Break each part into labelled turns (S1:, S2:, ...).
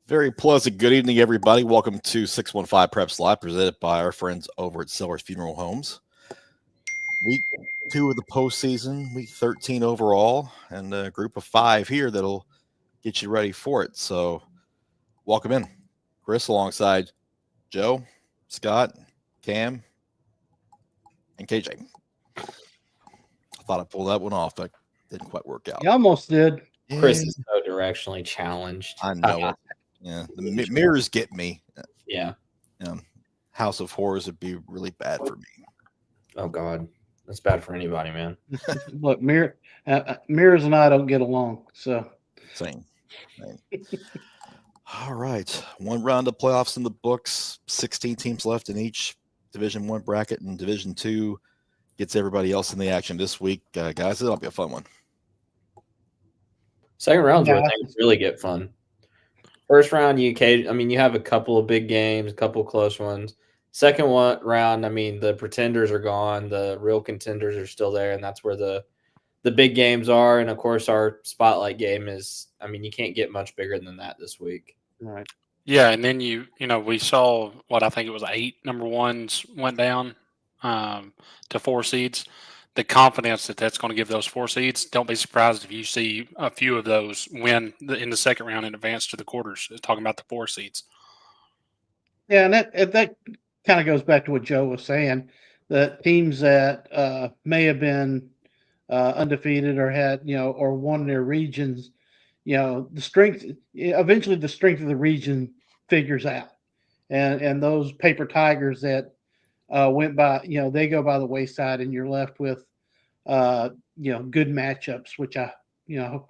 S1: Very pleasant. Good evening, everybody. Welcome to 615 Preps Live, presented by our friends over at Sellers Funeral Homes. Week 2 of the postseason, week 13 overall, and a group of 5 here that'll get you ready for it. So, welcome in. Chris alongside Joe, Scott, Cam, and KJ. I thought I pulled that one off, but didn't quite work out.
S2: You almost did.
S3: Chris is so directionally challenged.
S1: I know it. Yeah, the mirrors get me.
S3: Yeah.
S1: House of Horrors would be really bad for me.
S3: Oh, God. That's bad for anybody, man.
S2: Look, mirrors and I don't get along. So
S1: Same. All right. One round of playoffs in the books. 16 teams left in each Division I bracket, and Division II gets everybody else in the action this week. Guys, it'll be a fun one.
S3: Second round's where things really get fun. First round, you have a couple of big games, a couple of close ones. Second round, the pretenders are gone. The real contenders are still there, and that's where the big games are. And, of course, our spotlight game is, you can't get much bigger than that this week.
S2: Right.
S4: Yeah, and then we saw what I think it was 8 number ones went down to 4 seeds. The confidence that's going to give those 4 seeds, don't be surprised if you see a few of those win in the second round and advance to the quarters. Talking about the 4 seeds.
S2: Yeah, and that kind of goes back to what Joe was saying, that teams that may have been undefeated or had, or won their regions, eventually the strength of the region figures out. And those paper tigers that went by, they go by the wayside, and you're left with, good matchups, which I,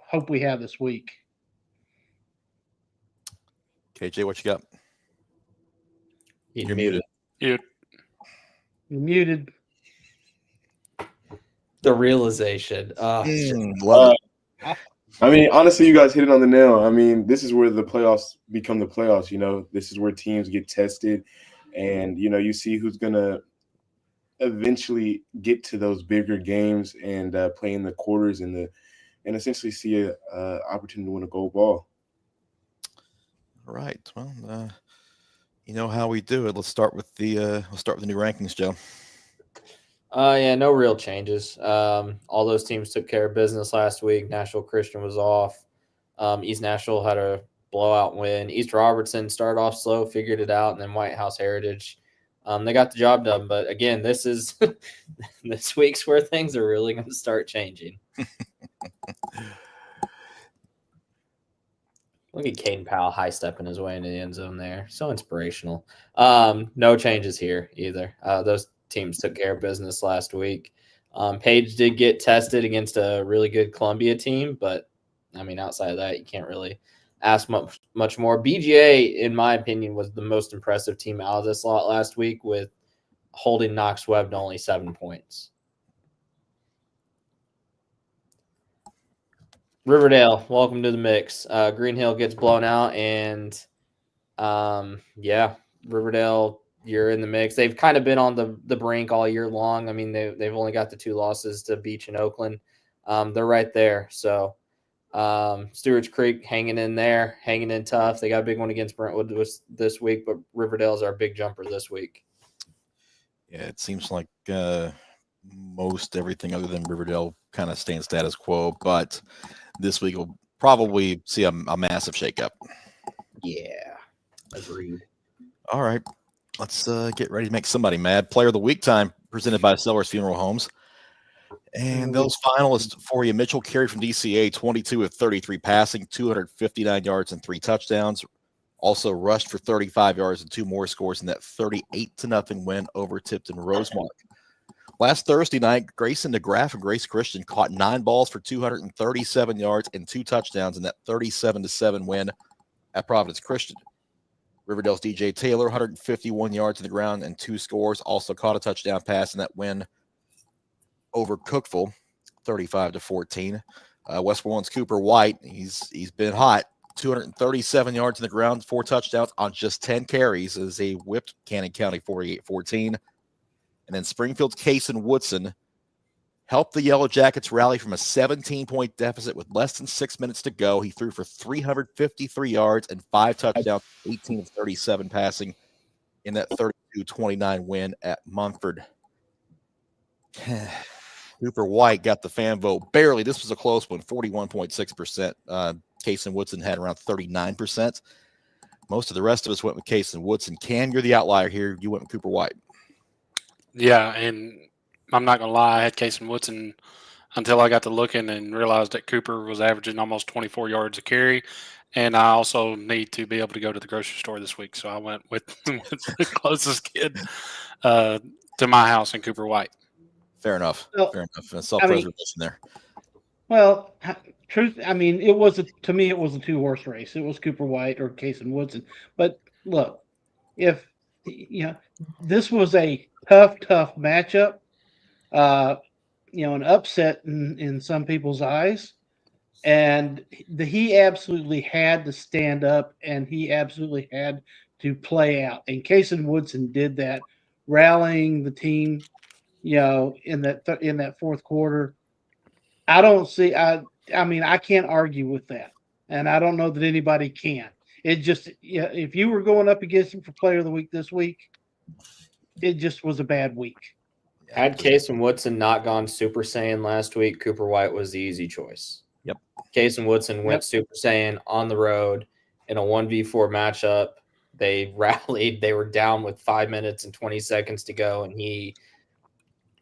S2: hope we have this week.
S1: KJ, what you got?
S3: You're muted.
S2: You're muted.
S3: The realization.
S1: Love it.
S5: Honestly, you guys hit it on the nail. This is where the playoffs become the playoffs. This is where teams get tested, and, you see who's going to eventually get to those bigger games and play in the quarters and essentially see a opportunity to win a gold ball.
S1: All right. Well, you know how we do it. Let's start with the new rankings, Joe.
S3: No real changes. All those teams took care of business last week. Nashville Christian was off. East Nashville had a blowout win. East Robertson started off slow, figured it out, and then White House Heritage, they got the job done. But again, this is this week's where things are really going to start changing. Look at Caden Powell high-stepping his way into the end zone there. So inspirational. No changes here either. Those teams took care of business last week. Page did get tested against a really good Columbia team, but, outside of that, you can't really ask much more. BGA, in my opinion, was the most impressive team out of this lot last week, with holding Knox Webb to only 7 points. Riverdale, welcome to the mix. Green Hill gets blown out, and Riverdale, you're in the mix. They've kind of been on the brink all year long. They've only got the 2 losses to Beach and Oakland. They're right there. So Stewart's Creek hanging in there, hanging in tough. They got a big one against Brentwood this week, but Riverdale's our big jumper this week.
S1: Yeah, it seems like most everything other than Riverdale kind of staying status quo, but this week we'll probably see a massive shakeup.
S3: Yeah, agreed.
S1: All right, let's get ready to make somebody mad. Player of the Week time, presented by Sellers Funeral Homes. And those finalists for you: Mitchell Carey from DCA, 22 of 33 passing, 259 yards and 3 touchdowns. Also rushed for 35 yards and 2 more scores in that 38-0 win over Tipton Rosemark. Last Thursday night, Grayson DeGraff and Grace Christian caught 9 balls for 237 yards and 2 touchdowns in that 37-7 win at Providence Christian. Riverdale's DJ Taylor, 151 yards on the ground and 2 scores, also caught a touchdown pass in that win over Cookeville, 35-14. Westmoreland's Cooper White, he's been hot. 237 yards on the ground, 4 touchdowns on just 10 carries as they whipped Cannon County 48-14. And then Springfield's Cason Woodson helped the Yellow Jackets rally from a 17-point deficit with less than 6 minutes to go. He threw for 353 yards and 5 touchdowns, 18 of 37 passing in that 32-29 win at Munford. Cooper White got the fan vote barely. This was a close one, 41.6%. Cason Woodson had around 39%. Most of the rest of us went with Cason Woodson. Cam, you're the outlier here. You went with Cooper White.
S4: Yeah, and I'm not going to lie. I had Cason Woodson until I got to looking and realized that Cooper was averaging almost 24 yards a carry. And I also need to be able to go to the grocery store this week. So I went with the closest kid to my house in Cooper White.
S1: Fair enough.
S2: Well,
S1: Fair enough. Self-preservation there.
S2: Well, it was to me it was a 2-horse race. It was Cooper White or Cason Woodson. But look, if this was a tough matchup, an upset in some people's eyes, and he absolutely had to stand up and he absolutely had to play out. And Cason Woodson did that, rallying the team, in that fourth quarter. I can't argue with that. And I don't know that anybody can. It just, if you were going up against him for Player of the Week this week, it just was a bad week.
S3: Had Cason Woodson not gone Super Saiyan last week, Cooper White was the easy choice.
S1: Yep.
S3: Cason Woodson went Super Saiyan on the road in a 1v4 matchup. They rallied. They were down with 5 minutes and 20 seconds to go, and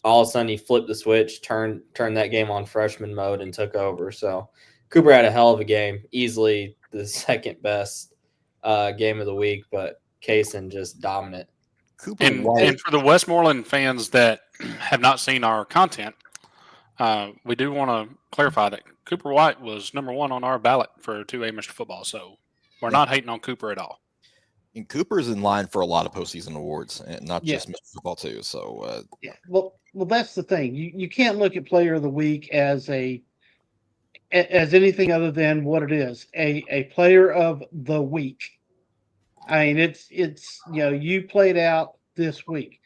S3: all of a sudden he flipped the switch, turned that game on freshman mode, and took over. So Cooper had a hell of a game, easily the second best game of the week, but Cason just dominant.
S4: And for the Westmoreland fans that have not seen our content, we do want to clarify that Cooper White was number 1 on our ballot for 2A Mr. Football. So we're not hating on Cooper at all.
S1: And Cooper's in line for a lot of postseason awards, and not just Mr. Football too. So
S2: Well, that's the thing. You can't look at Player of the Week as anything other than what it is, a Player of the Week. I mean, it's you played out this week.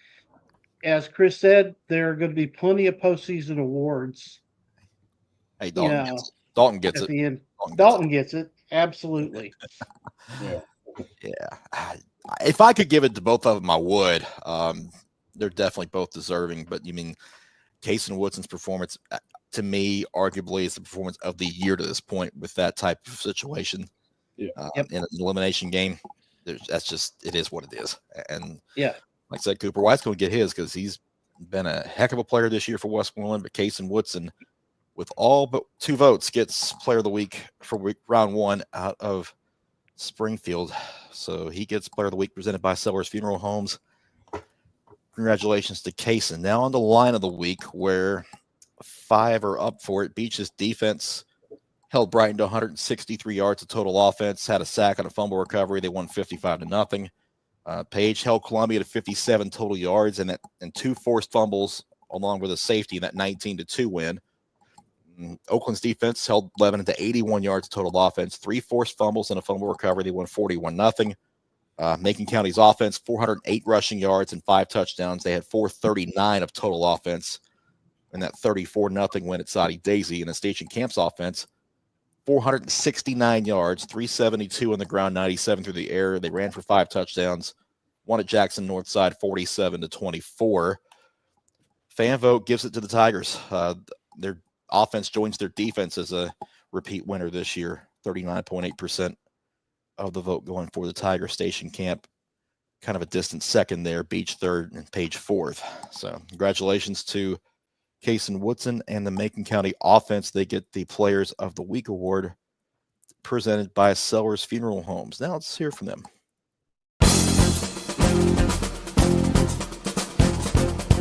S2: As Chris said, there are going to be plenty of postseason awards.
S1: Hey, Dalton gets it.
S2: At the end, Dalton gets it. Absolutely.
S1: Yeah. If I could give it to both of them, I would. They're definitely both deserving. But you mean Cason Woodson's performance, to me, arguably is the performance of the year to this point with that type of situation. In an elimination game. That's just, it is what it is. And like I said, Cooper White's going to get his because he's been a heck of a player this year for Westmoreland. But Cason Woodson, with all but 2 votes, gets Player of the Week for round 1 out of Springfield. So he gets Player of the Week presented by Sellers Funeral Homes. Congratulations to Cason. Now on the line of the week, where 5 are up for it. Beach's defense held Brighton to 163 yards of total offense, had a sack on a fumble recovery. They won 55-0. Page held Columbia to 57 total yards and 2 forced fumbles, along with a safety in that 19-2 win. Oakland's defense held Lebanon to 81 yards of total offense, 3 forced fumbles and a fumble recovery. They won 41-0. Macon County's offense, 408 rushing yards and 5 touchdowns. They had 439 of total offense in that 34-0 win at Soddy Daisy. And the Station Camp's offense, 469 yards, 372 on the ground, 97 through the air. They ran for 5 touchdowns. Won at Jackson Northside, 47-24. Fan vote gives it to the Tigers. Their offense joins their defense as a repeat winner this year. 39.8% of the vote going for the Tiger. Station Camp, kind of a distant second there. Beach third and Page fourth. So congratulations to Kason Woodson, and the Macon County offense. They get the Players of the Week award presented by Sellers Funeral Homes. Now let's hear from them.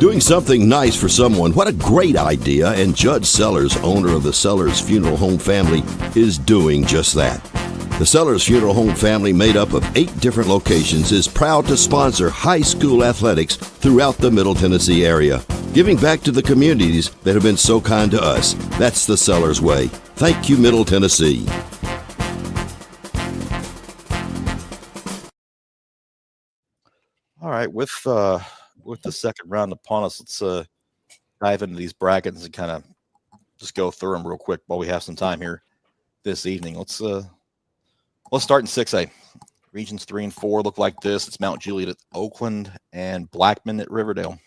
S6: Doing something nice for someone, what a great idea, and Judge Sellers, owner of the Sellers Funeral Home family, is doing just that. The Sellers Funeral Home family, made up of 8 different locations, is proud to sponsor high school athletics throughout the Middle Tennessee area, giving back to the communities that have been so kind to us. That's the Sellers way. Thank you, Middle Tennessee.
S1: All right, with the second round upon us, let's dive into these brackets and kind of just go through them real quick while we have some time here this evening. Let's start in 6A. Regions 3 and 4 look like this. It's Mount Juliet at Oakland and Blackman at Riverdale.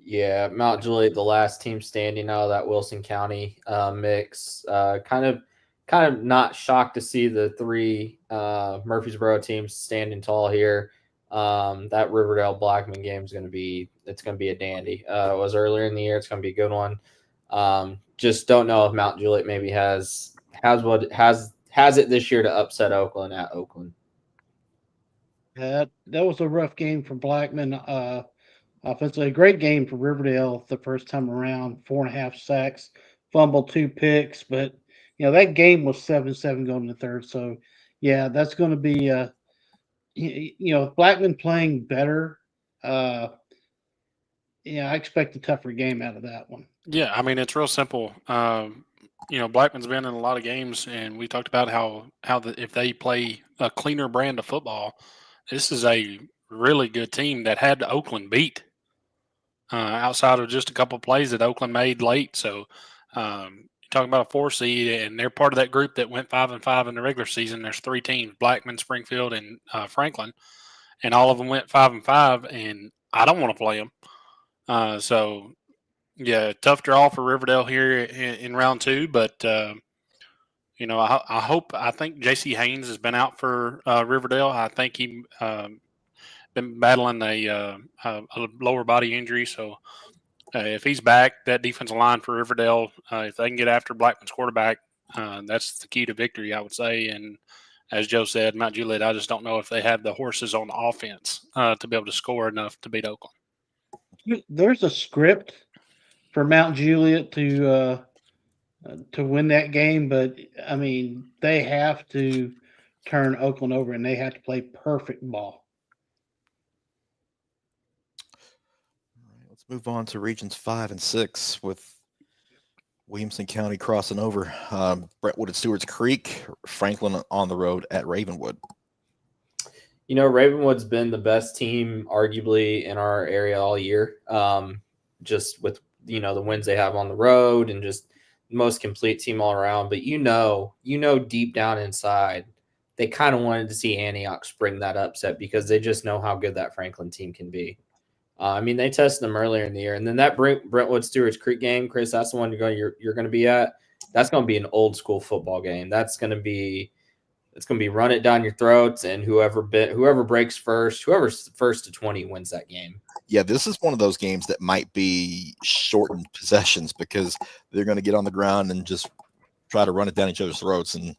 S3: Yeah, Mount Juliet, the last team standing out of that Wilson County mix. Kind of not shocked to see the 3 Murfreesboro teams standing tall here. That Riverdale Blackman game is going to be a dandy. It was earlier in the year. It's going to be a good one. Just don't know if Mount Juliet maybe has it this year to upset Oakland at Oakland.
S2: That was a rough game for Blackman. Offensively, a great game for Riverdale the first time around. 4.5 sacks, fumbled 2 picks, but that game was 7-7 going to the third. So yeah, that's going to be Blackman playing better. I expect a tougher game out of that one.
S4: Yeah, I mean, it's real simple. Blackman's been in a lot of games, and we talked about how if they play a cleaner brand of football, this is a really good team that had Oakland beat outside of just a couple of plays that Oakland made late. So you're talking about a 4 seed, and they're part of that group that went 5-5 in the regular season. There's 3 teams: Blackman, Springfield, and Franklin, and all of them went 5-5. And I don't want to play them. So yeah, tough draw for Riverdale here in round 2, but I think J.C. Haynes has been out for Riverdale. I think he been battling a lower body injury. So if he's back, that defensive line for Riverdale, if they can get after Blackman's quarterback, that's the key to victory, I would say. And as Joe said, Mount Juliet, I just don't know if they have the horses on the offense to be able to score enough to beat Oakland.
S2: There's a script for Mount Juliet to win that game, but I mean, they have to turn Oakland over, and they have to play perfect ball.
S1: All right, let's move on to regions 5 and 6 with Williamson County crossing over. Brentwood at Stewart's Creek, Franklin on the road at Ravenwood.
S3: Ravenwood's been the best team arguably in our area all year. Just with the wins they have on the road and just the most complete team all around. But deep down inside, they kind of wanted to see Antioch spring that upset because they just know how good that Franklin team can be. They tested them earlier in the year. And then that Brentwood Stewart's Creek game, Chris, that's the one you're going to be at. That's going to be an old school football game. It's going to be run it down your throats, and whoever breaks first, whoever's first to 20 wins that game.
S1: Yeah, this is one of those games that might be shortened possessions because they're going to get on the ground and just try to run it down each other's throats. And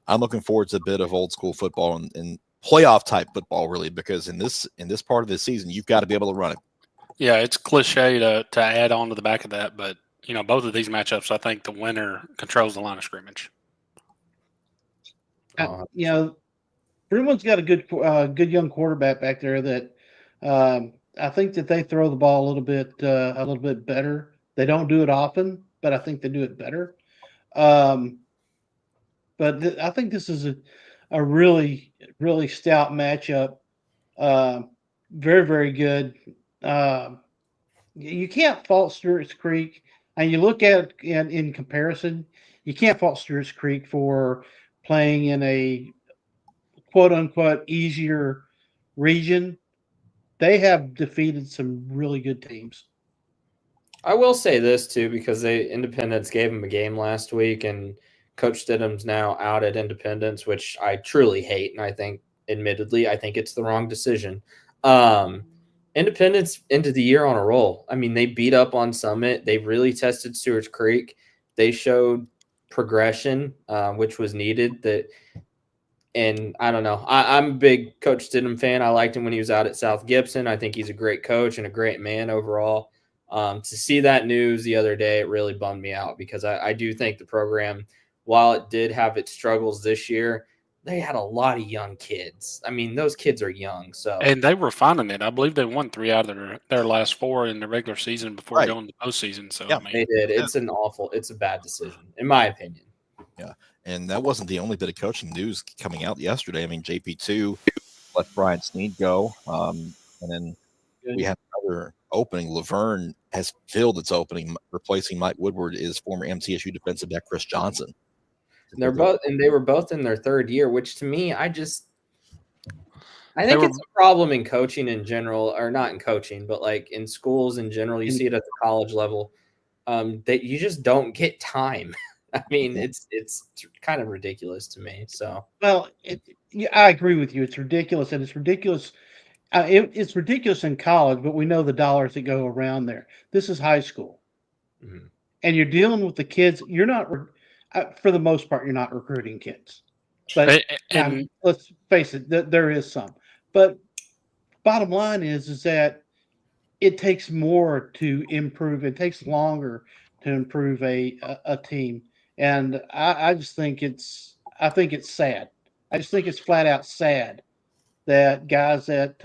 S1: I'm looking forward to a bit of old school football and playoff type football, really, because in this part of the season, you've got to be able to run it.
S4: Yeah, it's cliche to add on to the back of that, but both of these matchups, I think the winner controls the line of scrimmage.
S2: Brentwood's got a good young quarterback back there that I think that they throw the ball a little bit better. They don't do it often, but I think they do it better. I think this is a really, really stout matchup. Very, very good. You can't fault Stewart's Creek. And you look at it in comparison, you can't fault Stewart's Creek for playing in a quote-unquote easier region. They have defeated some really good teams.
S3: I will say this, too, because Independence gave them a game last week, and Coach Stidham's now out at Independence, which I truly hate, and I think, admittedly, it's the wrong decision. Independence into the year on a roll. I mean, they beat up on Summit. They really tested Stewart's Creek. They showed progression, which was needed. And I don't know. I'm a big Coach Stidham fan. I liked him when he was out at South Gibson. I think he's a great coach and a great man overall. To see that news the other day, it really bummed me out because I do think the program, while it did have its struggles this year, they had a lot of young kids. I mean, those kids are young. So
S4: And they were finding it. I believe they won 3 out of their last 4 in the regular season before
S1: Right.
S4: going to postseason. So,
S1: Yeah.
S4: I mean,
S3: they did. It's a bad decision, in my opinion.
S1: Yeah. And that wasn't the only bit of coaching news coming out yesterday. I mean, JP2 let Brian Snead go. And then we have another opening. Laverne has filled its opening. Replacing Mike Woodward is former MTSU defensive back Chris Johnson.
S3: They were both in their third year, which to me, I think it's a problem in coaching in general, or not in coaching, but like in schools in general. You see it at the college level, that you just don't get time. I mean, it's kind of ridiculous to me. So,
S2: well, I agree with you. It's ridiculous, and it's ridiculous. It's ridiculous in college, but we know the dollars that go around there. This is high school, and you're dealing with the kids. You're not, for the most part, you're not recruiting kids. But let's face it, there is some. But bottom line is that it takes more to improve. It takes longer to improve a team. And I just think it's sad. I just think it's flat out sad that guys that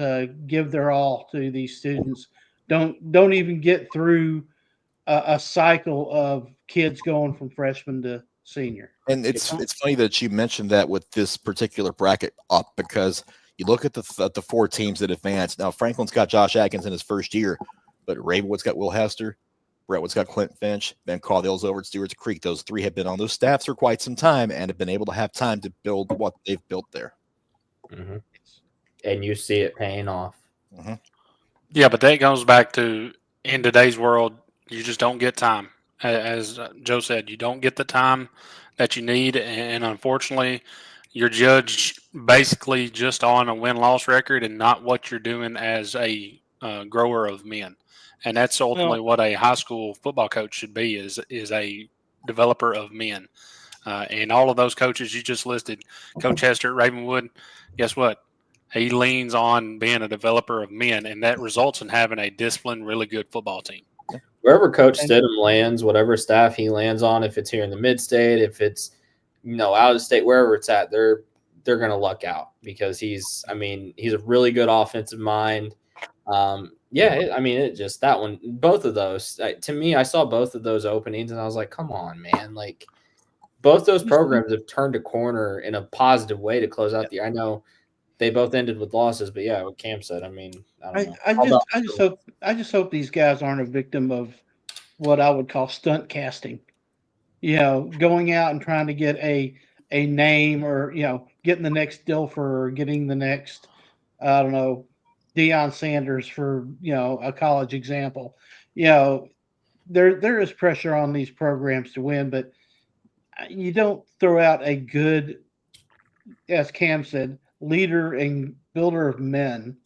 S2: give their all to these students don't even get through a cycle of kids going from freshman to senior.
S1: And it's funny that you mentioned that with this particular bracket up, because you look at the 4 teams that advanced. Now Franklin's got Josh Atkins in his first year, but Ravenwood's got Will Hester. Brentwood's got Clint Finch, Ben Caudill's over at Stewart's Creek. Those 3 have been on those staffs for quite some time and have been able to have time to build what they've built there.
S3: Mm-hmm. And you see it paying off.
S1: Mm-hmm.
S4: Yeah, but that goes back to, in today's world, you just don't get time. As Joe said, you don't get the time that you need, and unfortunately, you're judged basically just on a win-loss record and not what you're doing as a grower of men. And that's ultimately what a high school football coach should be, is a developer of men. And all of those coaches you just listed, Coach Hester at Ravenwood, guess what? He leans on being a developer of men, and that results in having a disciplined, really good football team.
S3: Wherever Coach Stidham lands, whatever staff he lands on, if it's here in the mid-state, if it's out of state, wherever it's at, they're going to luck out, because he's a really good offensive mind. That one, both of those, to me, I saw both of those openings and I was like, come on, man. Like, both those programs have turned a corner in a positive way to close out the year. I know they both ended with losses, but yeah, what Cam said, I don't know.
S2: I just hope these guys aren't a victim of what I would call stunt casting. Going out and trying to get a name, or getting the next Dilfer, or getting the next, I don't know, Deion Sanders, for a college example. There is pressure on these programs to win, but you don't throw out a good, as Cam said, leader and builder of men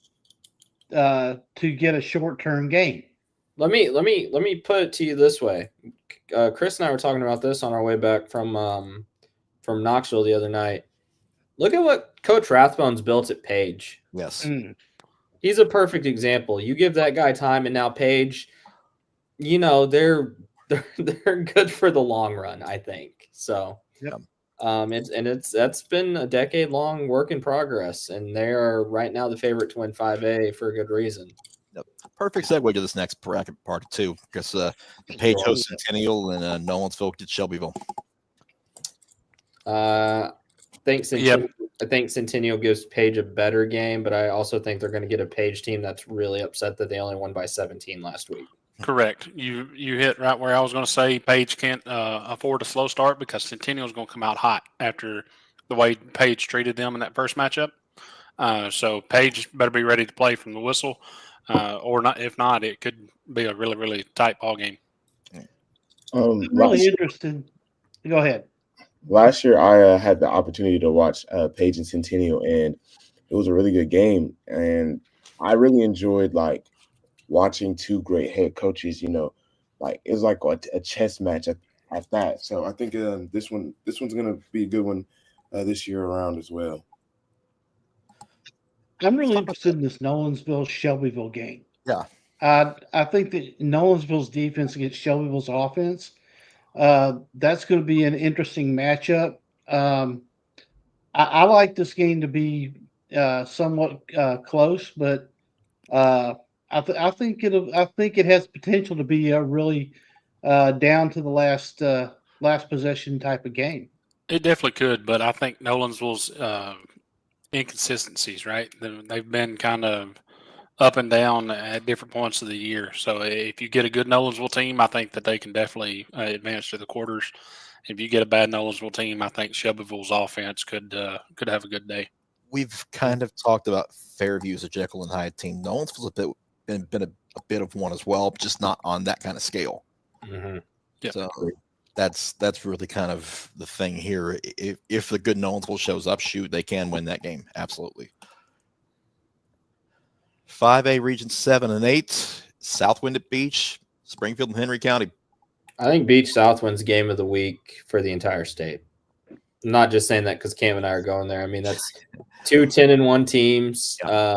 S2: to get a short-term gain.
S3: Let me put it to you this way. Chris and I were talking about this on our way back from Knoxville the other night. Look at what Coach Rathbone's built at Page.
S1: Yes.
S3: He's a perfect example. You give that guy time, and now Page, they're good for the long run, I think. So,
S1: yeah.
S3: That's been a decade-long work in progress, and they are right now the favorite to win 5A for a good reason.
S1: Yep. Perfect segue to this next bracket part 2, because Page hosts Centennial and Nolensville gets Shelbyville.
S3: I think Centennial gives Page a better game, but I also think they're going to get a Page team that's really upset that they only won by 17 last week.
S4: Correct. You hit right where I was going to say. Page can't afford a slow start, because Centennial is going to come out hot after the way Page treated them in that first matchup. So Page better be ready to play from the whistle, or not. If not, it could be a really, really tight ball game.
S2: I'm really interested. Go ahead.
S5: Last year, I had the opportunity to watch Page and Centennial, and it was a really good game. And I really enjoyed watching two great head coaches, like it was like a chess match at that. So I think this one's gonna be a good one this year around as well.
S2: I'm really interested in this Nolensville Shelbyville game.
S1: Yeah.
S2: I think that Nolensville's defense against Shelbyville's offense, that's going to be an interesting matchup. I like this game to be somewhat close, but I think it has potential to be a really down to the last possession type of game.
S4: It definitely could, but I think Nolensville's inconsistencies, right? They've been kind of up and down at different points of the year. So if you get a good Nolensville team, I think that they can definitely advance to the quarters. If you get a bad Nolensville team, I think Shelbyville's offense could have a good day.
S1: We've kind of talked about Fairview's a Jekyll and Hyde team. Nolensville's been a bit of one as well, just not on that kind of scale.
S3: Mm-hmm.
S4: Yep.
S1: So that's really kind of the thing here. If the good Nolensville shows up, shoot, they can win that game. Absolutely. 5A Region 7 and 8, Southwind at Beach, Springfield and Henry County.
S3: I think Beach Southwind's game of the week for the entire state. I'm not just saying that because Cam and I are going there. I mean, that's 2 10-1 teams.
S1: Yeah.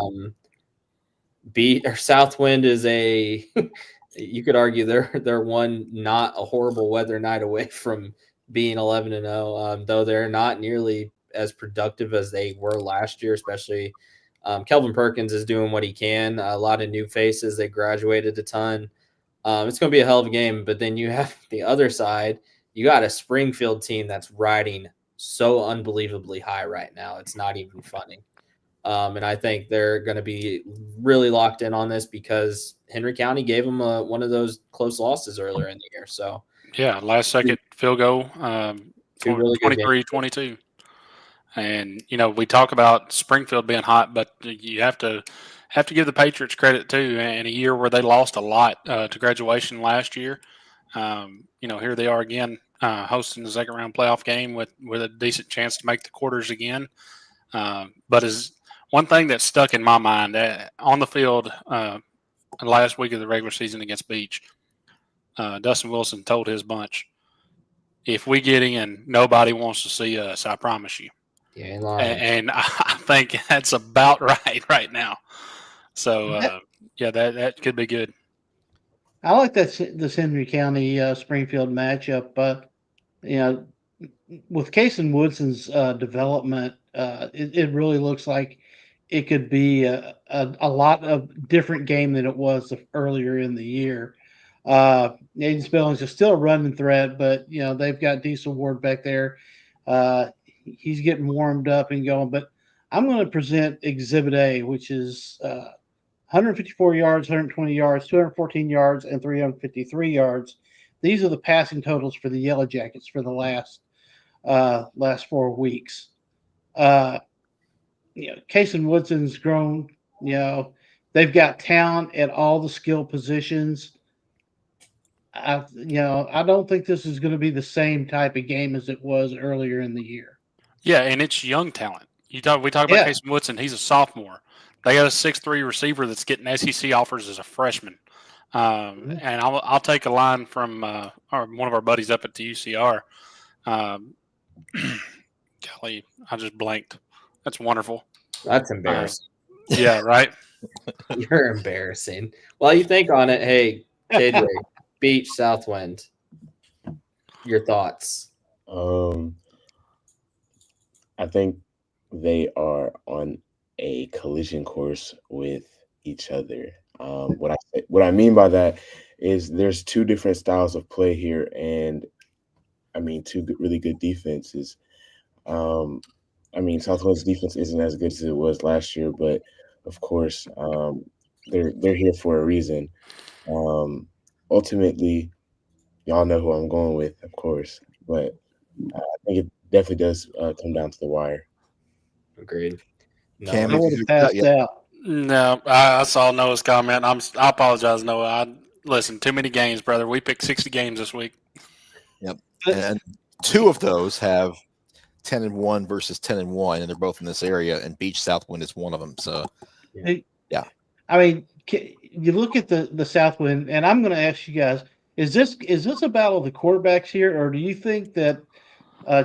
S3: Southwind is you could argue they're one not a horrible weather night away from being 11-0, though they're not nearly as productive as they were last year, especially Kelvin Perkins is doing what he can. A lot of new faces. They graduated a ton. It's going to be a hell of a game, but then you have the other side. You got a Springfield team that's riding so unbelievably high right now. It's not even funny. And I think they're going to be really locked in on this because Henry County gave them one of those close losses earlier in the year. So
S4: yeah, last second field goal,
S3: really
S4: 23-22. And we talk about Springfield being hot, but you have to give the Patriots credit too. In a year where they lost a lot to graduation last year, here they are again hosting the second round playoff game with a decent chance to make the quarters again. But as one thing that stuck in my mind on the field last week of the regular season against Beach, Dustin Wilson told his bunch, "If we get in, nobody wants to see us. I promise you."
S3: Yeah, lying.
S4: And I think that's about right now. So that could be good.
S2: I like this Henry County Springfield matchup. With Kason Woodson's development, it really looks like it could be a lot of different game than it was earlier in the year. Aiden Spellings is still a running threat, but they've got Diesel Ward back there. He's getting warmed up and going. But I'm going to present Exhibit A, which is 154 yards, 120 yards, 214 yards, and 353 yards. These are the passing totals for the Yellow Jackets for the last 4 weeks. Kason Woodson's grown. They've got talent at all the skill positions. I don't think this is going to be the same type of game as it was earlier in the year.
S4: Yeah, and it's young talent. We talk about Kason Woodson. He's a sophomore. They got a 6'3" receiver that's getting SEC offers as a freshman. And I'll take a line from one of our buddies up at the UCR. Golly, I just blanked. That's wonderful.
S3: That's embarrassing.
S4: Yeah, right?
S3: You're embarrassing. While you think on it, hey, KJ, Beach, Southwind, your thoughts?
S5: I think they are on a collision course with each other. What I mean by that is there's 2 different styles of play here, and I mean 2 really good defenses. Southwind's defense isn't as good as it was last year, but of course, they're here for a reason. Ultimately, y'all know who I'm going with, of course, but I think it definitely does come down to the wire.
S3: Agreed. No,
S1: Cam,
S2: I would have passed out.
S4: No, I saw Noah's comment. I apologize, Noah. Listen, too many games, brother. We picked 60 games this week.
S1: Yep. And 2 of those have 10-1 versus 10-1, and they're both in this area, and Beach Southwind is one of them. So,
S2: Hey,
S1: yeah.
S2: I mean, you look at the Southwind, and I'm going to ask you guys: is this a battle of the quarterbacks here, or do you think that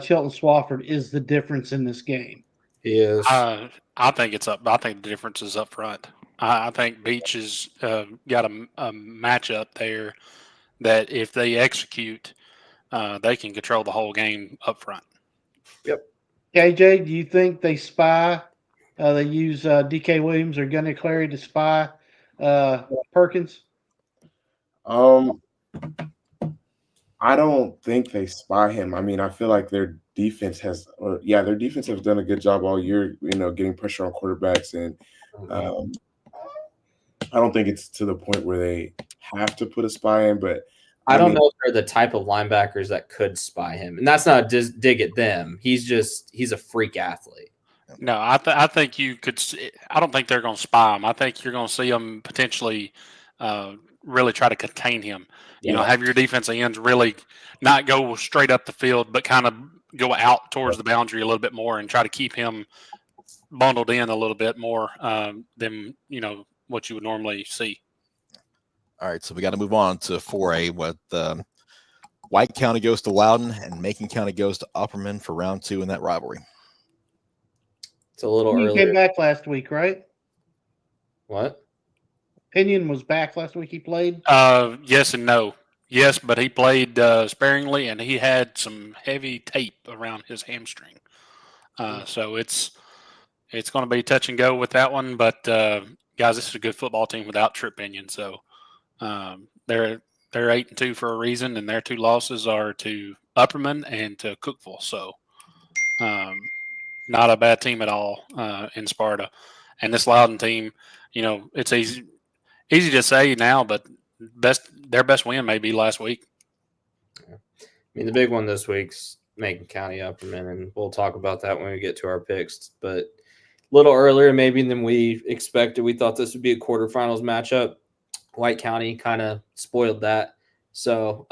S2: Chelton Swafford is the difference in this game?
S3: He is.
S4: I think it's up. I think the difference is up front. I think Beach has got a matchup there that if they execute, they can control the whole game up front.
S2: KJ, do you think they spy? They use DK Williams or Gunnar Clary to spy Perkins?
S5: I don't think they spy him. I mean, I feel like their defense has done a good job all year, getting pressure on quarterbacks. And I don't think it's to the point where they have to put a spy in, but
S3: I don't know if they're the type of linebackers that could spy him. And that's not a dig at them. He's a freak athlete.
S4: No, I think you could. I don't think they're going to spy him. I think you're going to see them potentially really try to contain him. You know, have your defensive ends really not go straight up the field, but kind of go out towards the boundary a little bit more and try to keep him bundled in a little bit more than what you would normally see.
S1: All right, so we got to move on to 4A with White County goes to Loudon and Macon County goes to Upperman for round 2 in that rivalry.
S3: It's a little
S2: He
S3: early.
S2: came back last week, right?
S3: What?
S2: Pinion was back last week. He played.
S4: Yes and no. Yes, but he played sparingly, and he had some heavy tape around his hamstring. So it's going to be touch and go with that one. But guys, this is a good football team without Trip Pinion. So they're 8-2 for a reason, and their 2 losses are to Upperman and to Cookeville. So not a bad team at all in Sparta. And this Loudon team, it's easy to say now, but their best win may be last week.
S3: I mean, the big one this week's Macon County Upperman, and we'll talk about that when we get to our picks. But a little earlier maybe than we expected. We thought this would be a quarterfinals matchup. White County kind of spoiled that. So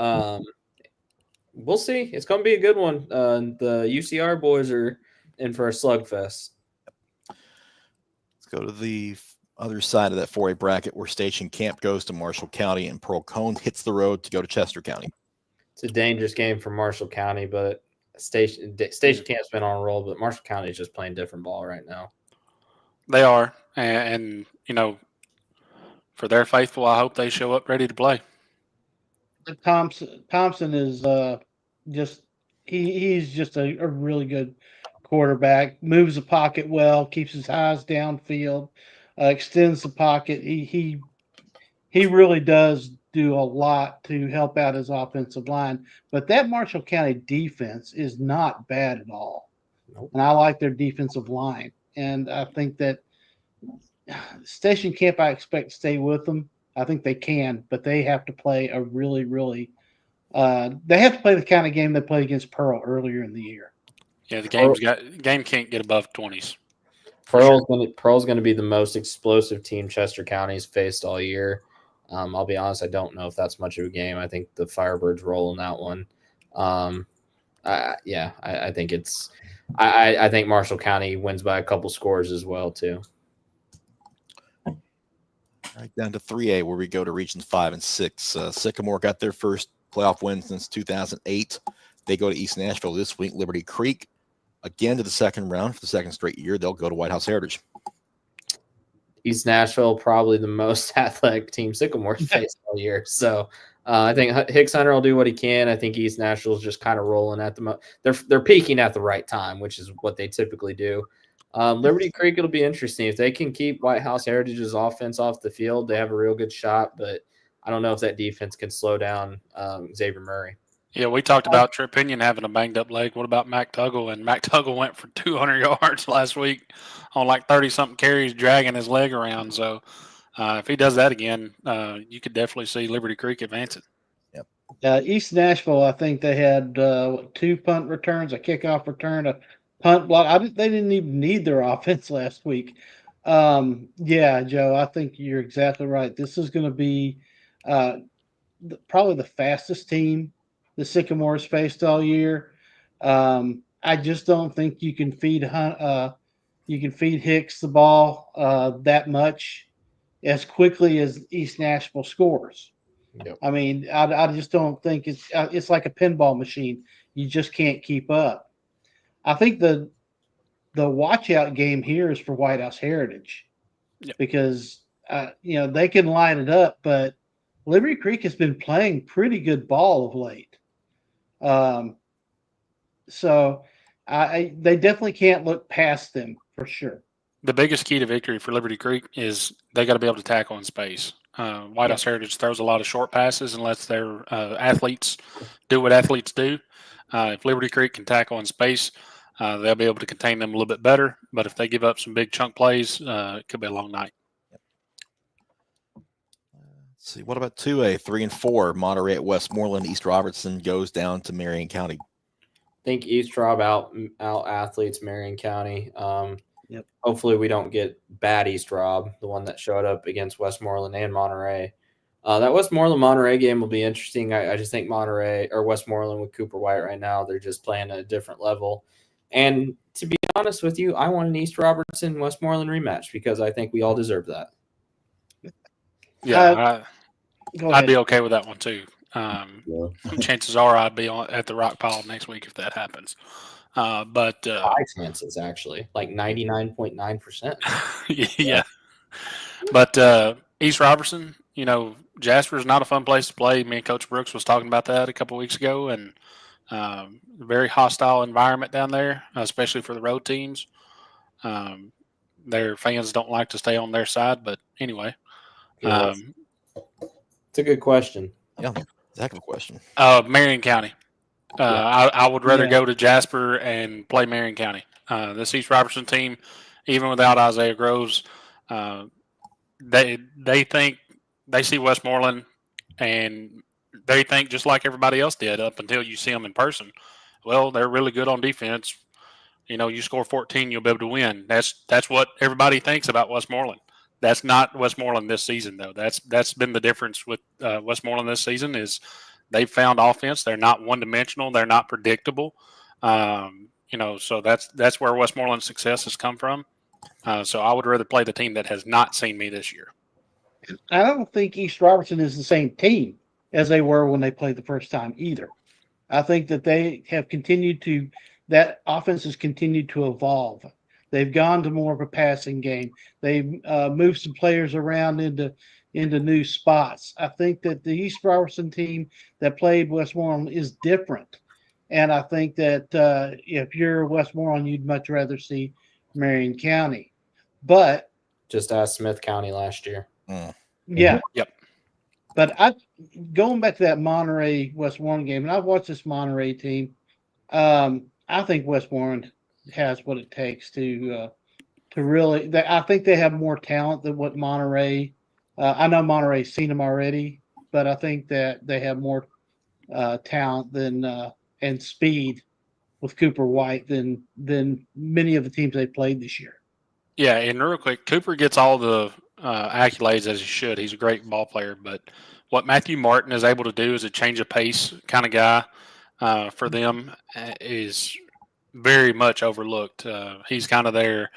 S3: we'll see. It's going to be a good one. The UCR boys are in for a slugfest.
S1: Let's go to the other side of that 4A bracket where Station Camp goes to Marshall County and Pearl Cone hits the road to go to Chester County.
S3: It's a dangerous game for Marshall County, but Station Camp's been on a roll, but Marshall County is just playing different ball right now.
S4: They are. And for their faithful, I hope they show up ready to play.
S2: Thompson is he's just a really good quarterback. Moves the pocket well, keeps his eyes downfield, extends the pocket. He really does do a lot to help out his offensive line. But that Marshall County defense is not bad at all.
S3: Nope.
S2: And I like their defensive line. And I think that Station Camp, I expect to stay with them. I think they can, but they have to play a really, really they have to play the kind of game they played against Pearl earlier in the year.
S4: Yeah, the game can't get above 20s.
S3: Pearl's going to be the most explosive team Chester County's faced all year. I'll be honest, I don't know if that's much of a game. I think the Firebirds roll in that one. I think it's I think Marshall County wins by a couple scores as well too.
S1: Right down to 3A where we go to regions 5 and 6. Sycamore got their first playoff win since 2008. They go to East Nashville this week. Liberty Creek again to the second round for the second straight year. They'll go to White House Heritage.
S3: East Nashville, probably the most athletic team Sycamore's faced all year. So I think Hicks Hunter will do what he can. I think East Nashville's just kind of rolling at the they're peaking at the right time, which is what they typically do. Liberty Creek, it'll be interesting. If they can keep White House Heritage's offense off the field, they have a real good shot, but I don't know if that defense can slow down Xavier Murray.
S4: Yeah, we talked about Trip Pinion having a banged-up leg. What about Mac Tuggle? And Mac Tuggle went for 200 yards last week on like 30-something carries, dragging his leg around. So if he does that again, you could definitely see Liberty Creek advancing.
S2: Yep. East Nashville, I think they had 2 punt returns, a kickoff return, a punt block. They didn't even need their offense last week. Yeah, Joe, I think you're exactly right. This is going to be probably the fastest team the Sycamores faced all year. I just don't think you can feed Hicks the ball that much. as quickly as East Nashville scores.
S3: Yep.
S2: I mean, I just don't think it's like a pinball machine. You just can't keep up. I think the watch out game here is for White House Heritage because they can line it up, but Liberty Creek has been playing pretty good ball of late. So they definitely can't look past them for sure.
S4: The biggest key to victory for Liberty Creek is they got to be able to tackle in space. White House Heritage throws a lot of short passes and lets their athletes do what athletes do. If Liberty Creek can tackle in space, they'll be able to contain them a little bit better. But if they give up some big chunk plays, it could be a long night.
S1: Let's see. What about 2A, 3 and 4? Monterey at Westmoreland. East Robertson goes down to Marion County.
S3: I think East Rob out athletes Marion County. Hopefully we don't get bad East Rob, the one that showed up against Westmoreland and Monterey. That Westmoreland-Monterey game will be interesting. I just think Monterey or Westmoreland with Cooper White right now, they're just playing at a different level. And to be honest with you, I want an East Robertson-Westmoreland rematch because I think we all deserve that.
S4: Yeah, I'd be okay with that one too. Chances are I'd be at the rock pile next week if that happens. But
S3: high chances actually, like 99.9%.
S4: Yeah. But East Robertson, Jasper is not a fun place to play. Me and Coach Brooks was talking about that a couple weeks ago, and very hostile environment down there, especially for the road teams. Their fans don't like to stay on their side, but anyway.
S3: It's a good question.
S1: Yeah, it's a heck of a question.
S4: Marion County. I would rather go to Jasper and play Marion County. This East Robertson team, even without Isaiah Groves, they think they see Westmoreland and they think just like everybody else did up until you see them in person. Well, they're really good on defense. You score 14, you'll be able to win. That's what everybody thinks about Westmoreland. That's not Westmoreland this season, though. That's been the difference with Westmoreland this season is they've found offense. They're not one-dimensional. They're not predictable. So that's where Westmoreland's success has come from. So I would rather play the team that has not seen me this year.
S2: I don't think East Robertson is the same team as they were when they played the first time either. I think that they have that offense has continued to evolve. They've gone to more of a passing game. They've moved some players around into new spots. I think that the East Robertson team that played Westmoreland is different. And I think that if you're Westmoreland, you'd much rather see Marion County. But
S3: just ask Smith County last year.
S2: Yeah.
S4: Yep.
S2: But going back to that Monterey Westmoreland game, and I've watched this Monterey team. I think Westmoreland has what it takes to really. I think they have more talent than what Monterey. I know Monterey's seen them already, but I think that they have more talent and speed with Cooper White than many of the teams they played this year.
S4: Yeah, and real quick, Cooper gets all the accolades as he should. He's a great ball player, but what Matthew Martin is able to do as a change of pace kind of guy for them is very much overlooked. He's kind of their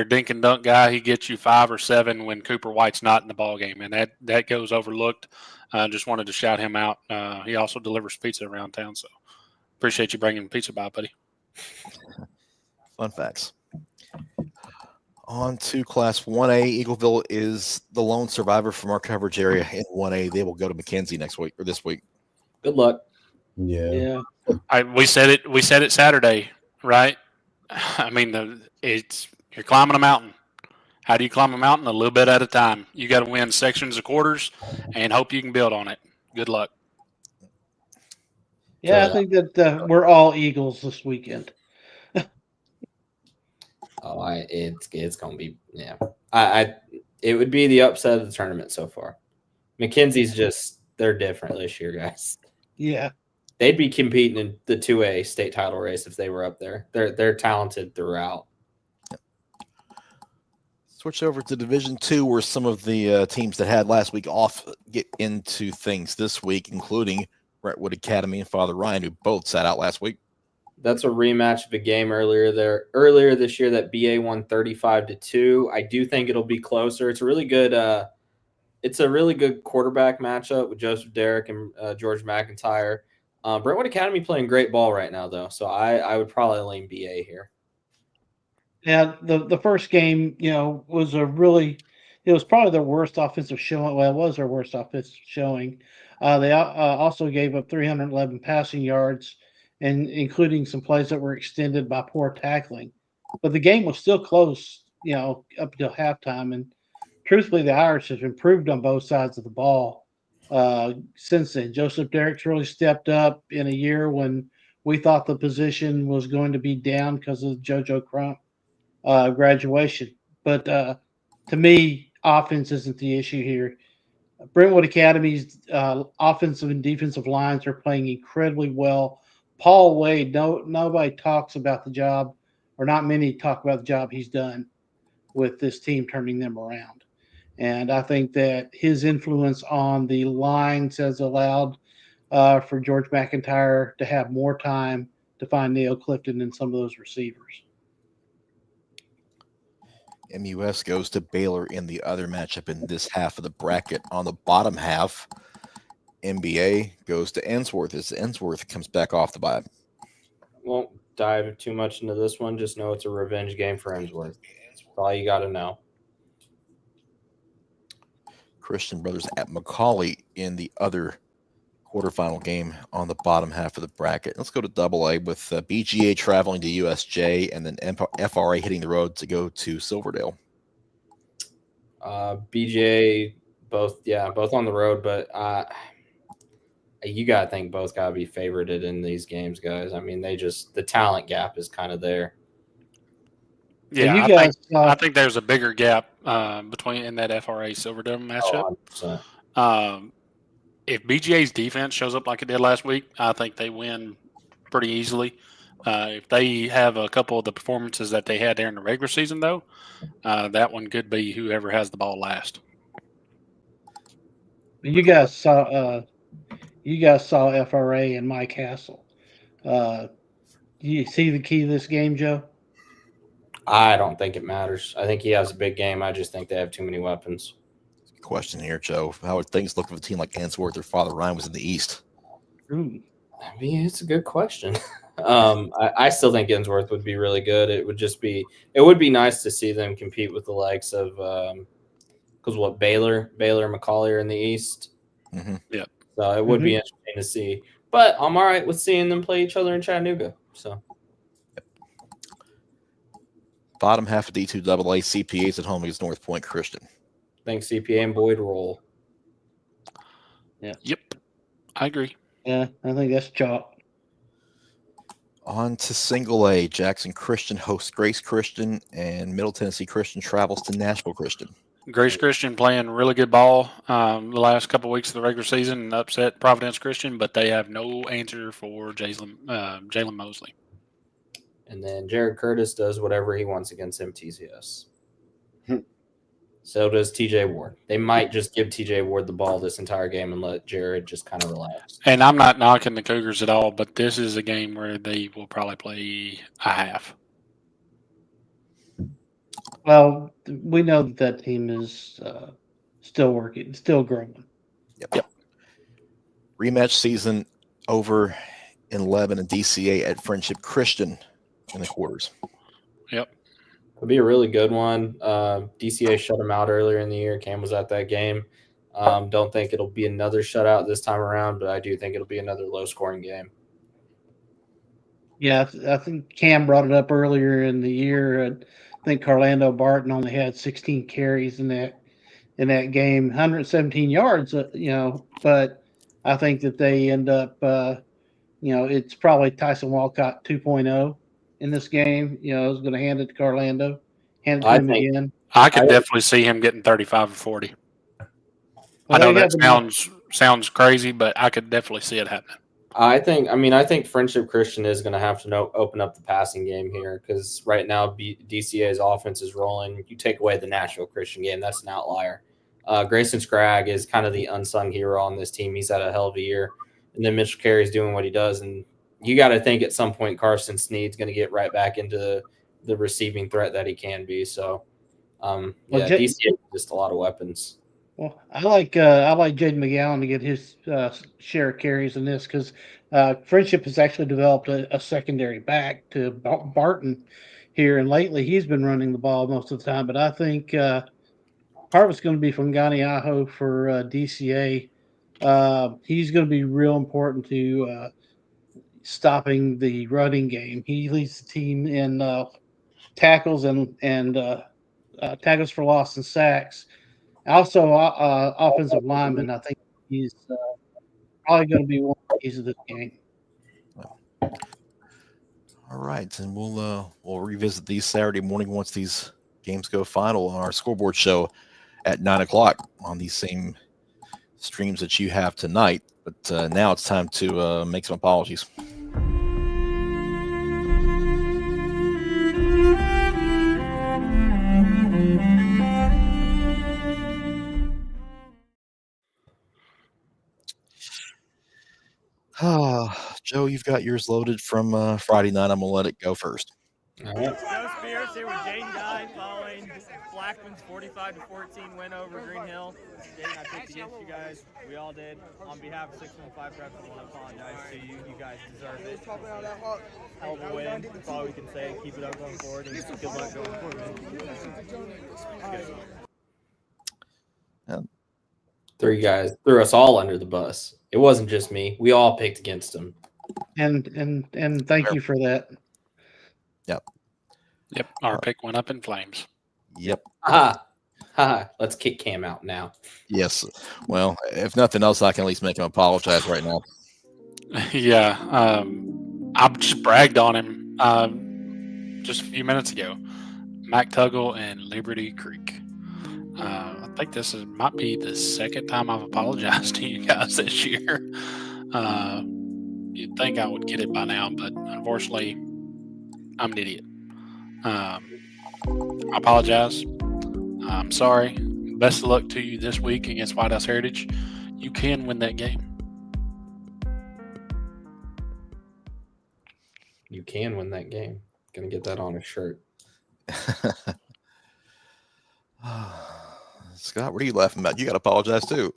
S4: dink and dunk guy. He gets you 5 or 7 when Cooper White's not in the ball game, and that goes overlooked. Just wanted to shout him out. He also delivers pizza around town, so appreciate you bringing pizza by, buddy.
S1: Fun facts. On to Class 1A. Eagleville is the lone survivor from our coverage area in 1A. They will go to McKenzie this week.
S3: Good luck.
S5: Yeah.
S4: We said it Saturday, right? I mean, you're climbing a mountain. How do you climb a mountain? A little bit at a time. You got to win sections of quarters and hope you can build on it. Good luck.
S2: Yeah, I think that we're all Eagles this weekend.
S3: It's gonna be it would be the upset of the tournament so far. McKenzie's they're different this year, guys.
S2: Yeah,
S3: they'd be competing in the 2A state title race if they were up there. They're talented throughout.
S1: Switch over to Division 2, where some of the teams that had last week off get into things this week, including Brentwood Academy and Father Ryan, who both sat out last week.
S3: That's a rematch of a game earlier this year that BA won 35-2. I do think it'll be closer. It's a really good it's a really good quarterback matchup with Joseph Derrick and George McIntyre. Brentwood Academy playing great ball right now, though, so I would probably lean BA here.
S2: Yeah, the first game, was it was probably their worst offensive showing. Well, it was their worst offensive showing. They also gave up 311 passing yards, and including some plays that were extended by poor tackling. But the game was still close, up until halftime. And truthfully, the Irish have improved on both sides of the ball since then. Joseph Derrick's really stepped up in a year when we thought the position was going to be down because of JoJo Crump graduation. But to me, offense isn't the issue here. Brentwood Academy's offensive and defensive lines are playing incredibly well. Paul Wade, nobody talks about the job, or not many talk about the job he's done with this team turning them around. And I think that his influence on the lines has allowed for George McIntyre to have more time to find Neil Clifton and some of those receivers.
S1: MUS goes to Baylor in the other matchup in this half of the bracket. On the bottom half, NBA goes to Ensworth as Ensworth comes back off the bye.
S3: Won't dive too much into this one. Just know it's a revenge game for Ensworth. That's all you got to know.
S1: Christian Brothers at Macaulay in the other quarterfinal game on the bottom half of the bracket. Let's go to Double A with BGA traveling to USJ and then FRA hitting the road to go to Silverdale.
S3: BGA both on the road, but you gotta think both gotta be favorited in these games, guys. I mean, the talent gap is kind of there.
S4: Yeah, I think there's a bigger gap between in that FRA Silverdale matchup. If BGA's defense shows up like it did last week, I think they win pretty easily. If they have a couple of the performances that they had there in the regular season, though, that one could be whoever has the ball last.
S2: You guys saw FRA and Mike Hassel. You see the key to this game, Joe?
S3: I don't think it matters. I think he has a big game. I just think they have too many weapons.
S1: Question here, Joe. How would things look with a team like Ensworth or Father Ryan was in the East?
S3: I mean, it's a good question. I still think Ensworth would be really good. It would be nice to see them compete with the likes of because Baylor and Macaulay are in the East.
S1: Mm-hmm.
S4: Yeah.
S3: So it would be interesting to see. But I'm all right with seeing them play each other in Chattanooga. So.
S1: Bottom half of D2 AA, CPA's at home against North Point Christian.
S3: Thanks, CPA and Boyd roll.
S2: Yeah.
S4: Yep. I agree.
S2: Yeah, I think that's chalk.
S1: On to Single A. Jackson Christian hosts Grace Christian, and Middle Tennessee Christian travels to Nashville Christian.
S4: Grace Christian playing really good ball the last couple of weeks of the regular season and upset Providence Christian, but they have no answer for Jalen Mosley.
S3: And then Jared Curtis does whatever he wants against MTCS. So does TJ Ward. They might just give TJ Ward the ball this entire game and let Jared just kind of relax.
S4: And I'm not knocking the Cougars at all, but this is a game where they will probably play a half.
S2: Well, we know that team is still working, still growing.
S1: Yep. Rematch season over in Lebanon and DCA at Friendship Christian in the quarters.
S4: Yep.
S3: It'll be a really good one. DCA shut them out earlier in the year. Cam was at that game. Don't think it'll be another shutout this time around, but I do think it'll be another low-scoring game.
S2: Yeah, I think Cam brought it up earlier in the year. I think Carlando Barton only had 16 carries in that game, 117 yards. But I think that they end up. It's probably Tyson Walcott 2.0 in this game. Is going to hand it to Carlando, hand it to him again.
S4: I could definitely see him getting 35 or 40.
S2: Well,
S4: I know that sounds crazy, but I could definitely see it happening.
S3: I think Friendship Christian is going to have to open up the passing game here because right now DCA's offense is rolling. You take away the Nashville Christian game, that's an outlier. Grayson Scragg is kind of the unsung hero on this team. He's had a hell of a year. And then Mitchell Carey's doing what he does. And you got to think at some point Carson Snead's going to get right back into the receiving threat that he can be. So, DCA has just a lot of weapons.
S2: Well, I like Jaden McGowan to get his share of carries in this because Friendship has actually developed a secondary back to Barton here, and lately he's been running the ball most of the time. But I think part of it's going to be from Gani Aho for DCA. He's going to be real important to stopping the running game. He leads the team in tackles and tackles for loss and sacks. Also, offensive lineman. I think he's probably going to be one of the keys of this game.
S1: All right, and we'll revisit these Saturday morning once these games go final on our scoreboard show at 9:00 on these same streams that you have tonight. But now it's time to make some apologies. Joe, you've got yours loaded from Friday night. I'm gonna let it go first.
S3: All right.
S7: Joe Spears here with Jaden Guy following Blackman's 45-14 win over Green Hill. Jaden, I picked against you guys. We all did. On behalf of 615 Preps, I want to apologize to you. You guys deserve it. Hell of a win. That's all we can say. Keep it up going forward, and good luck going forward, man.
S3: Three guys threw us all under the bus. It wasn't just me. We all picked against him.
S2: And thank you for that.
S4: Yep, our pick went up in flames.
S1: Yep.
S3: Let's kick Cam out now.
S1: Yes. Well, if nothing else, I can at least make him apologize right now.
S4: Yeah, I just bragged on him just a few minutes ago. Mac Tuggle and Liberty Creek. I think might be the second time I've apologized to you guys this year. You'd think I would get it by now, but unfortunately, I'm an idiot. I apologize. I'm sorry. Best of luck to you this week against White House Heritage. You can win that game.
S3: You can win that game. Gonna get that on a shirt.
S1: Scott, what are you laughing about? You got to apologize too.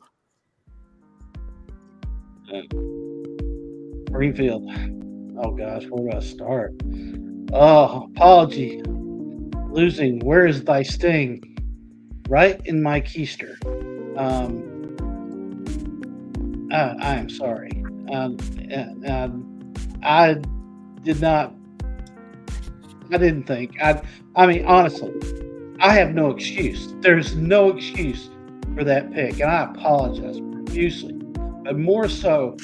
S2: Greenfield. Oh gosh, where do I start? Oh, apology. Losing. Where is thy sting? Right in my keister. I am sorry. I did not. I didn't think. I mean, honestly, I have no excuse. There's no excuse for that pick, and I apologize profusely. But more so,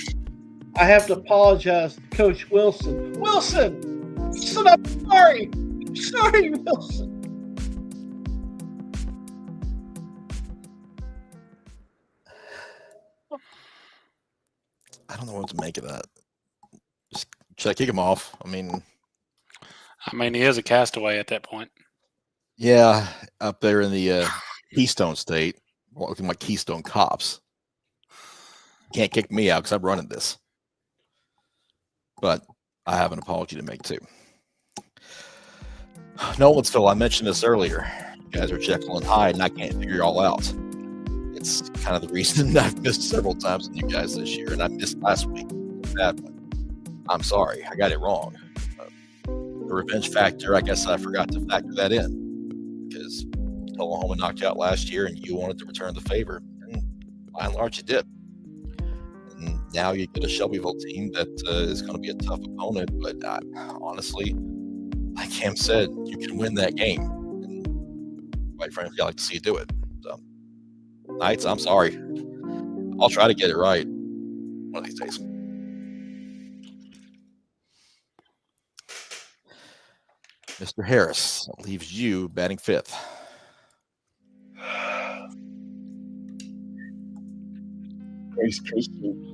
S2: I have to apologize to Coach Wilson. Wilson, I'm sorry. I'm sorry, Wilson.
S1: I don't know what to make of that. Just should I kick him off? I mean,
S4: he is a castaway at that point.
S1: yeah, up there in the Keystone State, looking like Keystone Cops. Can't kick me out because I'm running this. But I have an apology to make too. Nolensville, I mentioned this earlier. You guys are Jekyll and Hyde, and I can't figure it all out. It's kind of the reason I've missed several times with you guys this year, and I missed last week. Bad one. I'm sorry, I got it wrong. The revenge factor, I guess I forgot to factor that in because Oklahoma knocked you out last year, and you wanted to return the favor, and by and large, you did. And now you get a Shelbyville team that is going to be a tough opponent, but honestly, like Cam said, you can win that game. And quite frankly, I like to see you do it. So, Knights, I'm sorry. I'll try to get it right one of these days. Mr. Harris, that leaves you batting fifth.
S5: Grace Christian.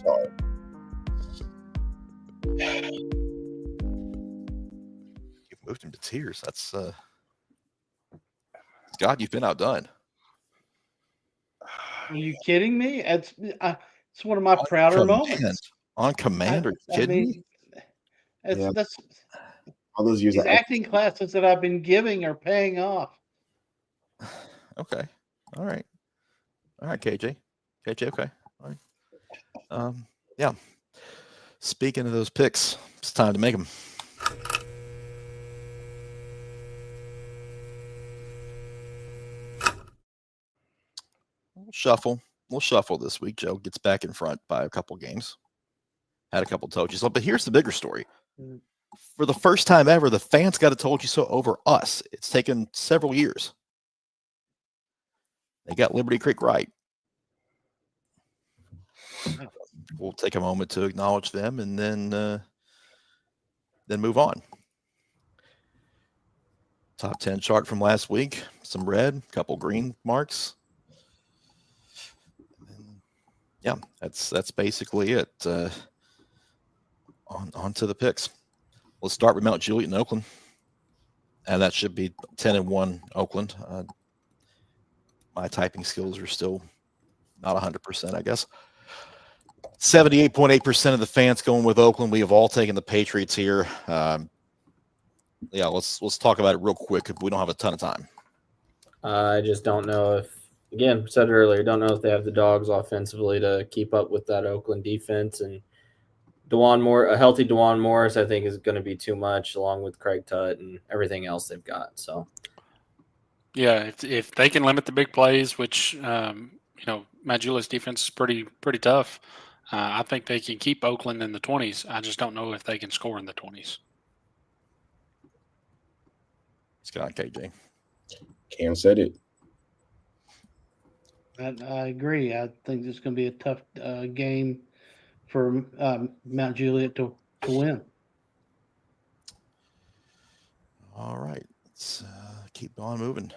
S5: Sorry.
S1: moved him to tears. That's God, you've been outdone.
S2: Are you kidding me? It's one of my prouder moments.
S1: On command, are you kidding me?
S2: That's
S5: All those years
S2: these
S5: of
S2: acting classes that I've been giving are paying off.
S1: Okay. All right, KJ. Okay. All right. Yeah. Speaking of those picks, it's time to make them. We'll shuffle this week. Joe gets back in front by a couple games. Had a couple told you so, but here's the bigger story. For the first time ever, the fans got a told you so over us. It's taken several years. They got Liberty Creek right. We'll take a moment to acknowledge them and then move on. Top 10 chart from last week. Some red, couple green marks. Yeah, that's basically it. On to the picks. Let's start with Mount Juliet and Oakland. And that should be 10-1 Oakland. My typing skills are still not 100%, I guess. 78.8% of the fans going with Oakland. We have all taken the Patriots here. Let's talk about it real quick. We don't have a ton of time.
S3: I just don't know if, again, said it earlier, don't know if they have the dogs offensively to keep up with that Oakland defense. And a healthy DeJuan Morris, I think, is going to be too much, along with Craig Tutt and everything else they've got. So,
S4: yeah, if they can limit the big plays, which Matt Juliet's defense is pretty tough. I think they can keep Oakland in the 20s. I just don't know if they can score in the 20s.
S1: Scott, KJ.
S5: Cam said it.
S2: I agree. I think this is going to be a tough game for Mount Juliet to win.
S1: All right. Let's keep on moving.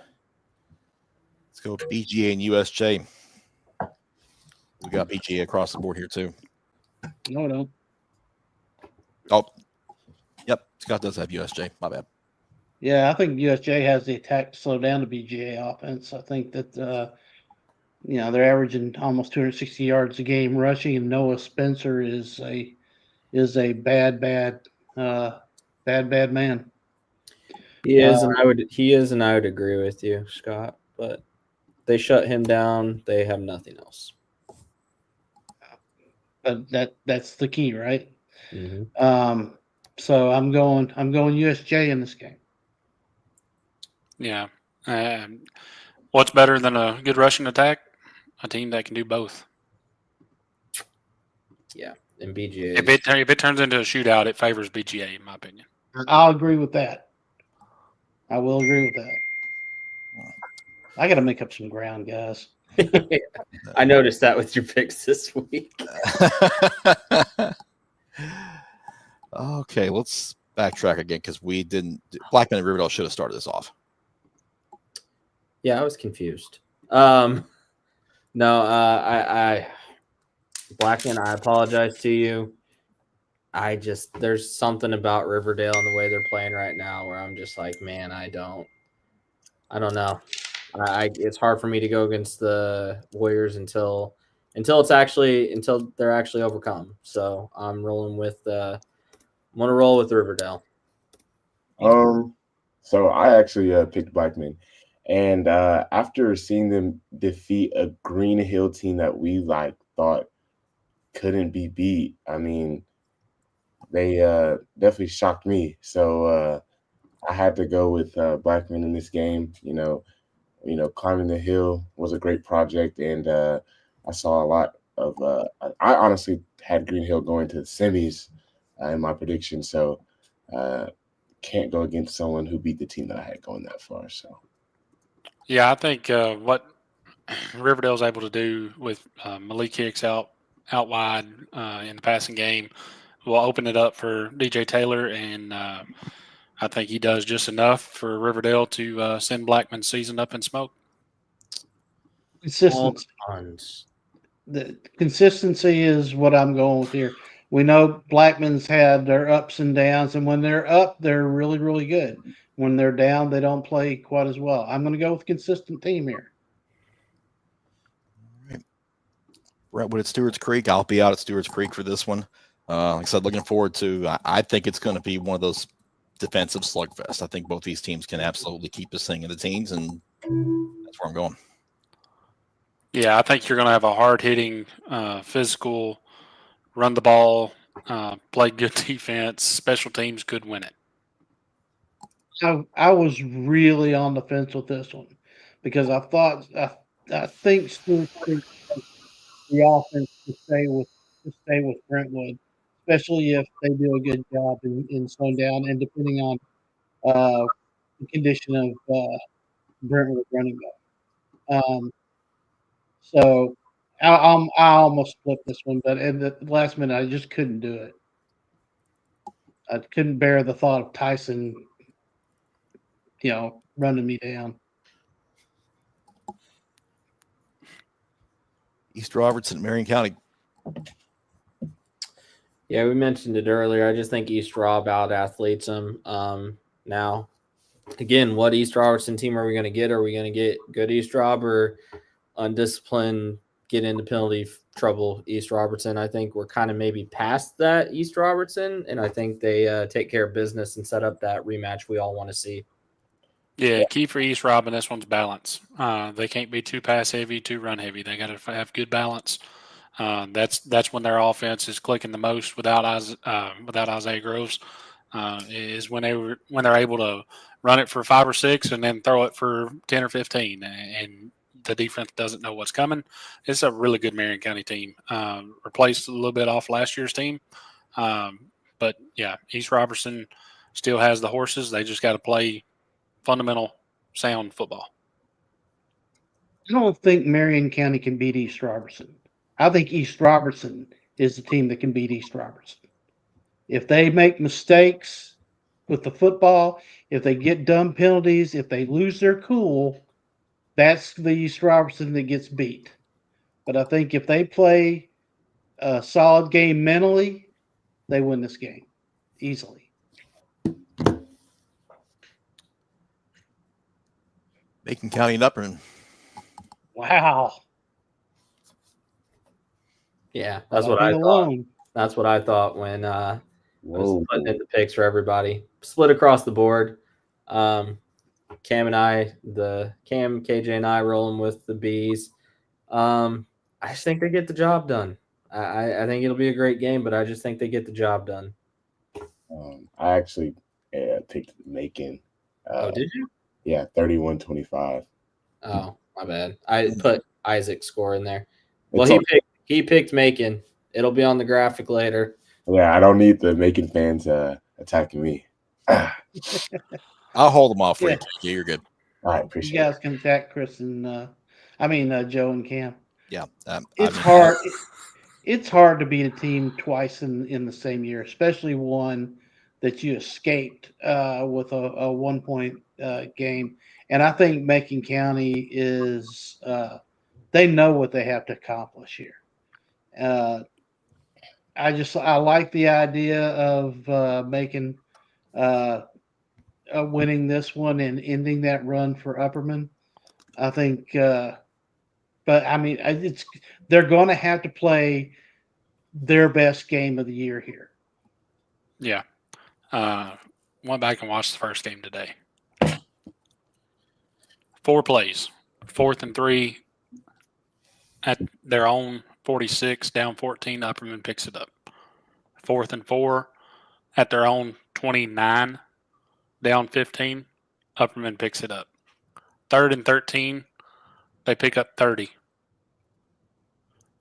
S1: Let's go BGA and USJ. We got BGA across the board here, too.
S2: No.
S1: Oh, yep. Scott does have USJ. My bad.
S2: Yeah, I think USJ has the attack to slow down the BGA offense. I think that they're averaging almost 260 yards a game rushing, and Noah Spencer is a bad man.
S3: He is, and I would agree with you, Scott. But they shut him down. They have nothing else.
S2: But that's the key, right?
S3: Mm-hmm.
S2: So I'm going USJ in this game.
S4: Yeah. What's better than a good rushing attack? A team that can do both.
S3: Yeah, and BGA.
S4: If it turns into a shootout, it favors BGA, in my opinion.
S2: I'll agree with that. I will agree with that. I got to make up some ground, guys.
S3: I noticed that with your picks this week.
S1: Okay, let's backtrack again because we didn't. Blackman and Riverdale should have started this off.
S3: Yeah, I was confused. I Blackman, I apologize to you. There's something about Riverdale and the way they're playing right now where I'm just like, man, I don't know. It's hard for me to go against the Warriors until they're actually overcome. So I'm rolling with I'm gonna roll with Riverdale.
S5: So I actually picked Blackman, and after seeing them defeat a Green Hill team that we thought couldn't be beat, I mean, they definitely shocked me. So I had to go with Blackman in this game. Climbing the hill was a great project, and I saw a lot of. I honestly had Green Hill going to the semis in my prediction, so can't go against someone who beat the team that I had going that far. So,
S4: yeah, I think what Riverdale's able to do with Malik Hicks out wide in the passing game will open it up for DJ Taylor, and I think he does just enough for Riverdale to send Blackman's season up in smoke.
S2: Consistency. The consistency is what I'm going with here. We know Blackman's had their ups and downs, and when they're up, they're really, really good. When they're down, they don't play quite as well. I'm going to go with consistent team here.
S1: Brentwood at Stewart's Creek. I'll be out at Stewart's Creek for this one. Like I said, looking forward to. I think it's going to be one of those defensive slugfest. I think both these teams can absolutely keep this thing in the teens, and that's where I'm going.
S4: Yeah, I think you're going to have a hard-hitting, physical, run the ball, play good defense. Special teams could win it.
S2: I was really on the fence with this one because I think Stewart Creek has the offense to stay with Brentwood, especially if they do a good job in slowing down and depending on the condition of Brentwood running back. So I almost flipped this one, but at the last minute I just couldn't do it. I couldn't bear the thought of Tyson, running me down.
S1: East Robertson, Marion County.
S3: Yeah, we mentioned it earlier. I just think East Rob out athletes them. Now, again, what East Robertson team are we going to get? Are we going to get good East Rob or undisciplined, get into penalty trouble East Robertson? I think we're kind of maybe past that East Robertson, and I think they take care of business and set up that rematch we all want to see.
S4: Yeah, key for East Rob in this one's balance. They can't be too pass heavy, too run heavy. They got to have good balance. That's when their offense is clicking the most without Isaiah Groves. Is when they're able to run it for 5 or 6 and then throw it for 10 or 15, and the defense doesn't know what's coming. It's a really good Marion County team. Replaced a little bit off last year's team, but yeah, East Robertson still has the horses. They just got to play fundamental, sound football.
S2: I don't think Marion County can beat East Robertson. I think East Robertson is the team that can beat East Robertson. If they make mistakes with the football, if they get dumb penalties, if they lose their cool, that's the East Robertson that gets beat. But I think if they play a solid game mentally, they win this game easily.
S1: Macon County and Upperman.
S2: Wow.
S3: Yeah, that's what I thought.
S2: Alone.
S3: That's what I thought when I was putting in the picks for everybody. Split across the board. Cam, KJ and I rolling with the Bees. I just think they get the job done. I think it'll be a great game, but I just think they get the job done.
S5: I actually picked Macon.
S3: Did you?
S5: Yeah, 31-25.
S3: Oh, my bad. I put Isaac's score in there. Well, he picked Macon. It'll be on the graphic later.
S5: Yeah, I don't need the Macon fans attacking me.
S1: I'll hold them off for you. Yeah, you're good.
S5: All right, appreciate
S2: it. You guys can attack Chris and Joe and Cam.
S1: Yeah,
S2: it's hard. It's hard to beat a team twice in the same year, especially one that you escaped with a 1-point game. And I think Macon County is they know what they have to accomplish here. I like the idea of Macon winning this one and ending that run for Upperman. I think, but I mean, they're going to have to play their best game of the year here.
S4: Yeah. Went back and watched the first game today. 4 plays, 4th and 3 at their own 46, down 14. Upperman picks it up. 4th and 4 at their own 29, down 15. Upperman picks it up. 3rd and 13, they pick up 30.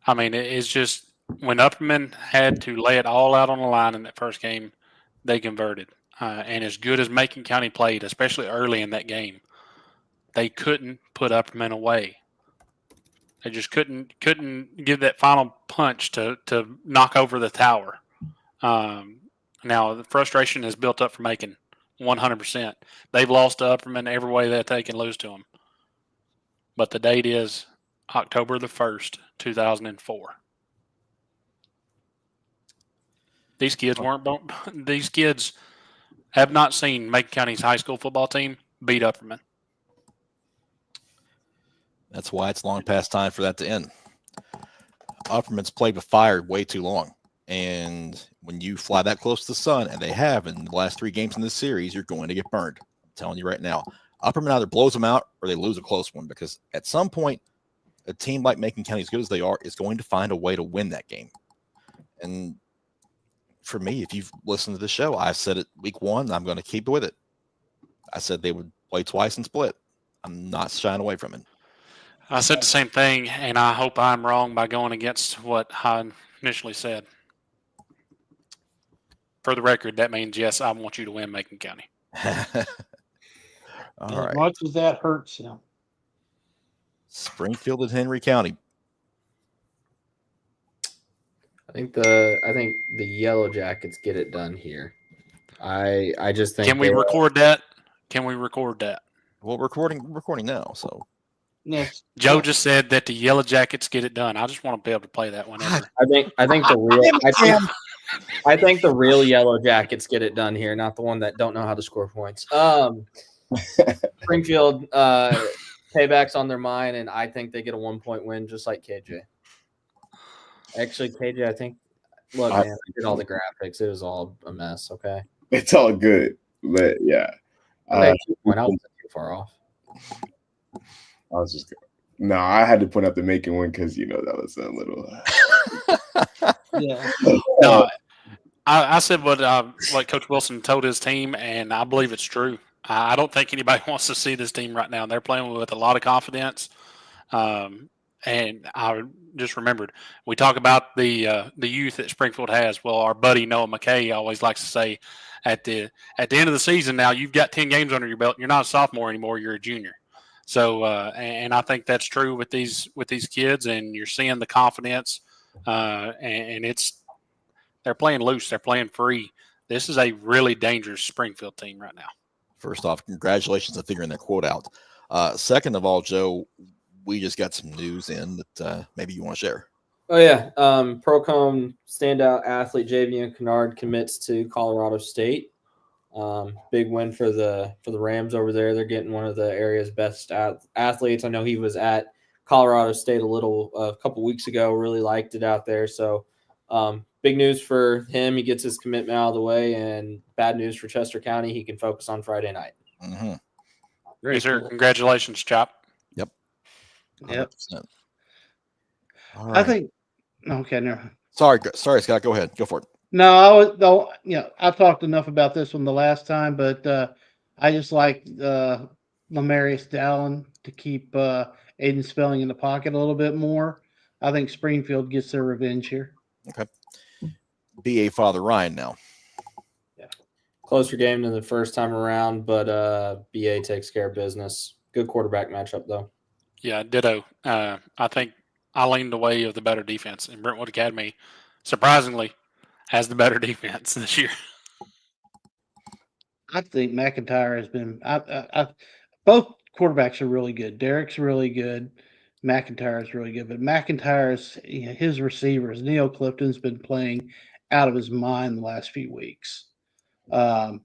S4: I mean, it's just when Upperman had to lay it all out on the line in that first game, they converted. And as good as Macon County played, especially early in that game, they couldn't put Upperman away. They just couldn't give that final punch to knock over the tower. Now, the frustration is built up for Macon 100%. They've lost to Upperman every way that they can lose to them. But the date is October the 1st, 2004. These kids weren't. These kids have not seen Macon County's high school football team beat Upperman.
S1: That's why it's long past time for that to end. Upperman's played with fire way too long. And when you fly that close to the sun, and they have in the last 3 games in this series, you're going to get burned. I'm telling you right now. Upperman either blows them out or they lose a close one, because at some point, a team like Macon County, as good as they are, is going to find a way to win that game. And for me, if you've listened to the show, I said it week 1, I'm going to keep with it. I said they would play twice and split. I'm not shying away from it.
S4: I said the same thing, and I hope I'm wrong by going against what I initially said. For the record, that means, yes, I want you to win Macon County.
S1: All right.
S2: As much as that hurts him.
S1: Springfield and Henry County.
S3: I think the Yellow Jackets get it done here. I just think.
S4: Can we record that? Can we record that?
S1: Well, recording now, so.
S2: Next.
S4: Joe just said that the Yellow Jackets get it done. I just want to be able to play that whenever.
S3: I think the real. I think the real Yellow Jackets get it done here, not the one that don't know how to score points. Springfield payback's on their mind, and I think they get a 1-point win, just like KJ. Actually, KJ, I think. Look, man, I did all the graphics. It was all a mess. Okay,
S5: It's all good, but yeah.
S3: I wasn't too far off.
S5: I was just no. I had to point out the Macon one because that was a little.
S2: Yeah.
S4: No, I said what Coach Wilson told his team, and I believe it's true. I don't think anybody wants to see this team right now. They're playing with a lot of confidence. And I just remembered, we talk about the youth that Springfield has. Well, our buddy Noah McKay always likes to say, at the end of the season now, you've got 10 games under your belt. You're not a sophomore anymore. You're a junior. So, and I think that's true with these kids, and you're seeing the confidence, and they're playing loose. They're playing free. This is a really dangerous Springfield team right now.
S1: First off, congratulations on figuring that quote out. Second of all, Joe, we just got some news in that maybe you want to share.
S3: Oh yeah, Procom standout athlete Javian Kennard commits to Colorado State. Big win for the Rams over there. They're getting one of the area's best athletes. I know he was at Colorado State a couple weeks ago. Really liked it out there. So big news for him. He gets his commitment out of the way, and bad news for Chester County. He can focus on Friday night.
S1: Mm-hmm.
S4: Yes, sir. Congratulations, Chop.
S1: Yep. 100%. All right.
S2: I think. Okay, never.
S1: Sorry, Scott. Go ahead. Go for it.
S2: No, I've talked enough about this one the last time, but I just like Lamarius Dallin to keep Aiden Spelling in the pocket a little bit more. I think Springfield gets their revenge here.
S1: Okay. BA Father Ryan now.
S3: Yeah. Closer game than the first time around, but BA takes care of business. Good quarterback matchup, though.
S4: Yeah, ditto. I think I leaned the way of the better defense, and Brentwood Academy, surprisingly, has the better defense this year.
S2: I think McIntyre has been. Both quarterbacks are really good. Derek's really good. McIntyre is really good, but McIntyre's his receivers. Neil Clifton's been playing out of his mind the last few weeks, and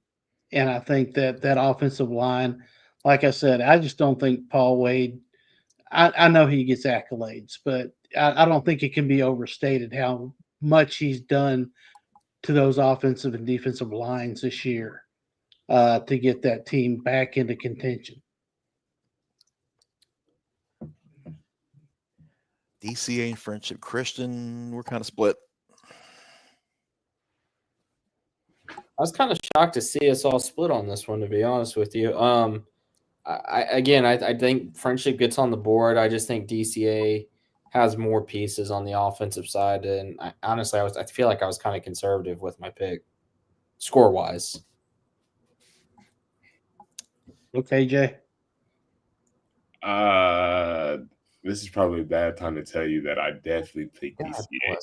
S2: I think that offensive line, like I said, I just don't think Paul Wade. I know he gets accolades, but I don't think it can be overstated how much he's done to those offensive and defensive lines this year to get that team back into contention.
S1: DCA and Friendship Christian, we're kind of split.
S3: I was kind of shocked to see us all split on this one, to be honest with you. I think Friendship gets on the board. I just think DCA has more pieces on the offensive side, and I feel like I was kind of conservative with my pick, score wise.
S2: Okay, Jay.
S5: This is probably a bad time to tell you that I definitely picked DCA.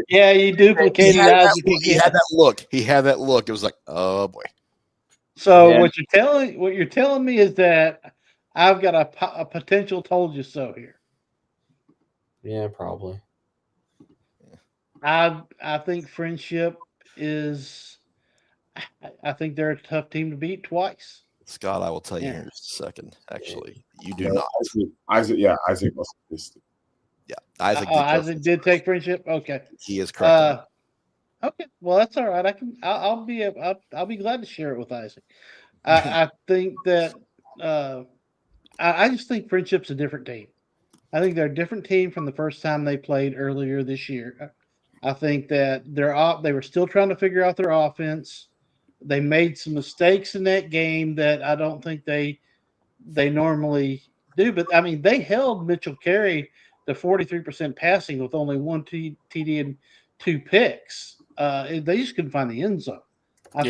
S2: Yeah, you duplicated that.
S1: He had that look. It was like, oh boy.
S2: So
S3: Yeah.
S2: what you're telling me is that I've got a potential told you so here.
S3: Yeah, probably.
S2: I think Friendship is. I think they're a tough team to beat twice.
S1: Scott, I will tell you
S2: Yeah.
S1: here in just a second. Actually, you do
S5: No,
S1: not.
S5: Isaac was this.
S1: Yeah, Isaac.
S2: Isaac did take Friendship. Okay.
S1: He is correct.
S2: Okay. Well, that's all right. I'll be glad to share it with Isaac. I think that. I just think Friendship's a different team. I think they're a different team from the first time they played earlier this year. I think that they were still trying to figure out their offense. They made some mistakes in that game that I don't think they normally do. But I mean, they held Mitchell Carey to 43% passing with only one TD and 2 picks. They just couldn't find the end zone. I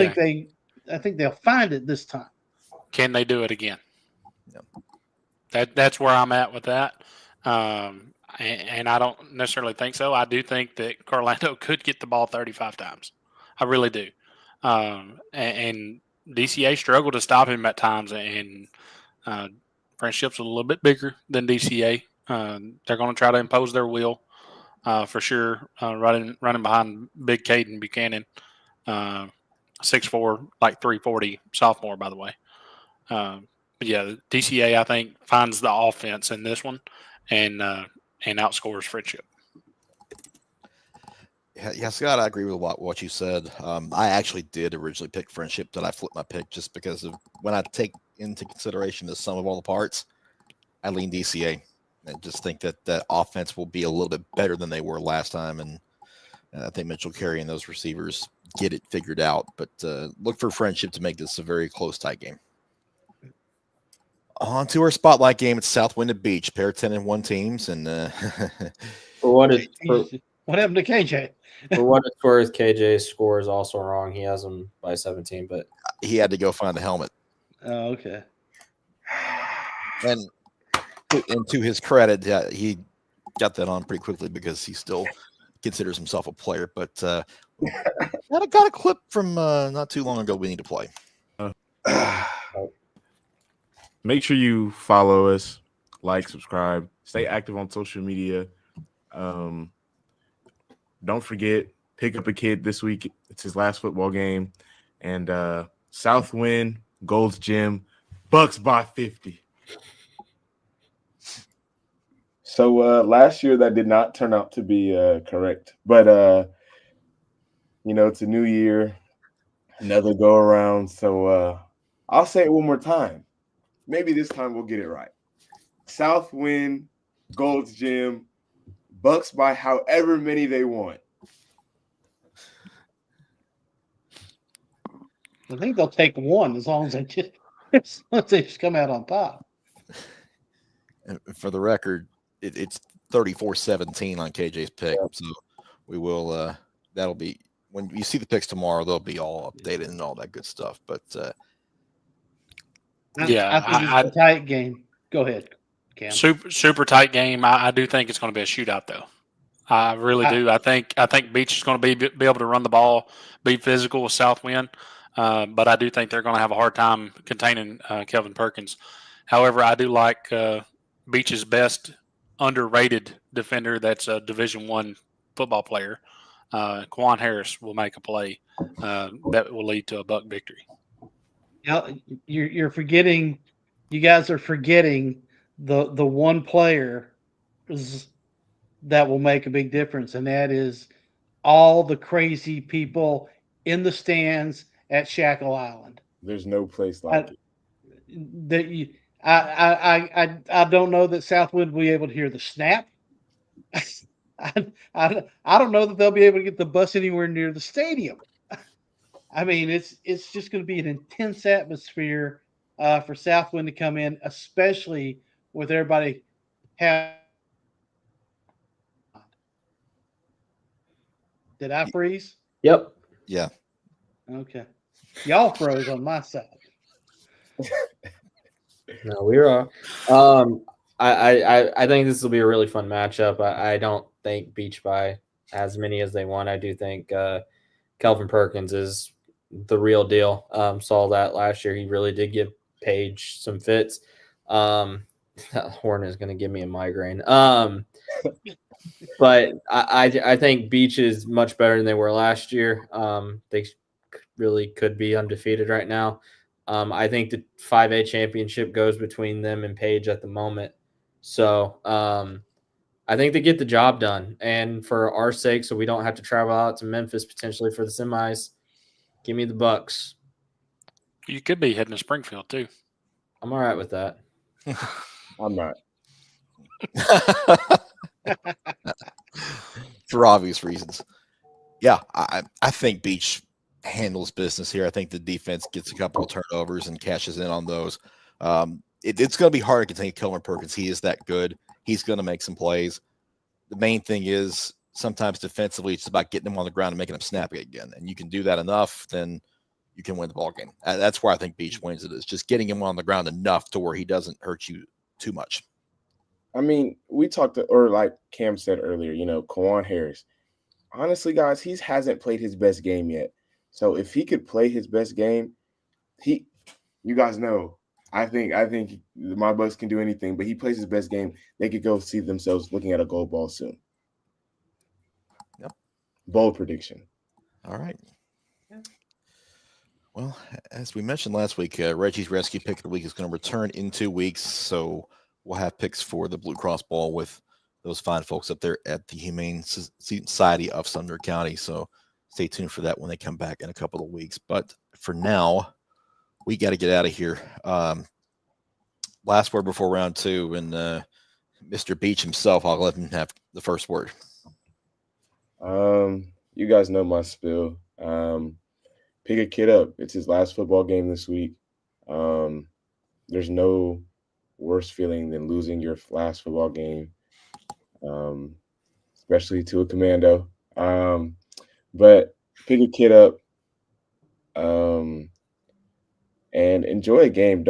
S2: think they'll find it this time.
S4: Can they do it again?
S1: Yeah.
S4: That's where I'm at with that. And I don't necessarily think so. I do think that Carlando could get the ball 35 times. I really do. And DCA struggled to stop him at times, and Friendship's a little bit bigger than DCA. They're going to try to impose their will for sure, running behind big Caden Buchanan, 6'4", like 340 sophomore, by the way. But yeah, DCA, I think, finds the offense in this one and outscores Friendship.
S1: Yeah, Scott, I agree with what you said. I actually did originally pick Friendship, then I flipped my pick just because of when I take into consideration the sum of all the parts, I lean DCA. I just think that offense will be a little bit better than they were last time, and I think Mitchell Carey and those receivers get it figured out. But look for Friendship to make this a very close, tight game. On to our spotlight game at South Wyndham Beach, pair 10-1 teams, and
S2: what happened to KJ?
S3: For what it's worth, KJ's score is also wrong. He has them by 17, but
S1: he had to go find the helmet.
S2: Oh, okay.
S1: And to his credit, he got that on pretty quickly because he still considers himself a player. But got a clip from not too long ago we need to play.
S5: Make sure you follow us, like, subscribe, stay active on social media. Don't forget, pick up a kid this week. It's his last football game. And Southwind, Gold's Gym, Bucks by 50. So last year that did not turn out to be correct. But, it's a new year, another go around. So I'll say it one more time. Maybe this time we'll get it right. Southwind, Gold's Gym, Bucks by however many they want.
S2: I think they'll take one as long as they just come out on top.
S1: And for the record, it's 34-17 on KJ's pick. So we will that'll be when you see the picks tomorrow, they'll be all updated and all that good stuff. But
S2: I think it's a tight game. Go ahead, Cam.
S4: Super tight game. I do think it's going to be a shootout, though. I really do. I think Beach is going to be able to run the ball, be physical with Southwind, but I do think they're going to have a hard time containing Kelvin Perkins. However, I do like Beach's best underrated defender. That's a Division I football player. Quan Harris will make a play that will lead to a Buck victory.
S2: You're forgetting. You guys are forgetting the one player that will make a big difference, and that is all the crazy people in the stands at Shackle Island.
S5: There's no place like
S2: it. I don't know that Southwood will be able to hear the snap. I don't know that they'll be able to get the bus anywhere near the stadium. I mean, it's just going to be an intense atmosphere for Southwind to come in, especially with everybody have. Did I freeze?
S3: Yep.
S1: Yeah.
S2: Okay. Y'all froze on my side.
S3: No, we are. I think this will be a really fun matchup. I don't think Beach by as many as they want. I do think Kelvin Perkins is the real deal. Saw that last year. He really did give Page some fits. That horn is going to give me a migraine. But I think Beach is much better than they were last year. They really could be undefeated right now. I think the 5A championship goes between them and Page at the moment. So I think they get the job done. And for our sake, so we don't have to travel out to Memphis potentially for the semis, give me the Bucks.
S4: You could be heading to Springfield too.
S3: I'm all right with that.
S5: I'm not.
S1: For obvious reasons. Yeah, I think Beach handles business here. I think the defense gets a couple of turnovers and cashes in on those. It's going to be hard to contain Coleman Perkins. He is that good. He's going to make some plays. The main thing is sometimes defensively, it's about getting him on the ground and making him snap again. And you can do that enough, then you can win the ball game. That's where I think Beach wins it, is just getting him on the ground enough to where he doesn't hurt you too much.
S5: I mean, we talked to, or like Cam said earlier, Kawan Harris. Honestly, guys, he hasn't played his best game yet. So if he could play his best game, you guys know, I think my Bucks can do anything, but he plays his best game, they could go see themselves looking at a gold ball soon.
S1: Yep.
S5: Bold prediction.
S1: All right. Well, as we mentioned last week, Reggie's Rescue Pick of the Week is going to return in 2 weeks. So we'll have picks for the Blue Cross Ball with those fine folks up there at the Humane Society of Sumner County. So stay tuned for that when they come back in a couple of weeks. But for now, we got to get out of here. Last word before round 2, and Mr. Beach himself, I'll let him have the first word.
S5: You guys know my spiel. Pick a kid up. It's his last football game this week. There's no worse feeling than losing your last football game, especially to a commando. But pick a kid up and enjoy a game.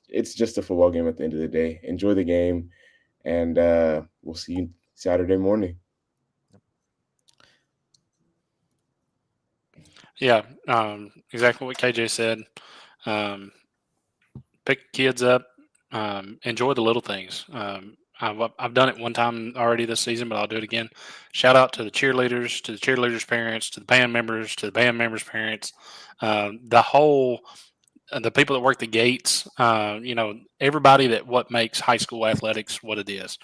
S5: It's just a football game at the end of the day. Enjoy the game, and we'll see you Saturday morning.
S4: Yeah, exactly what KJ said. Pick kids up, enjoy the little things. I've done it one time already this season, but I'll do it again. Shout out to the cheerleaders' parents, to the band members, to the band members' parents, the people that work the gates. Everybody what makes high school athletics what it is.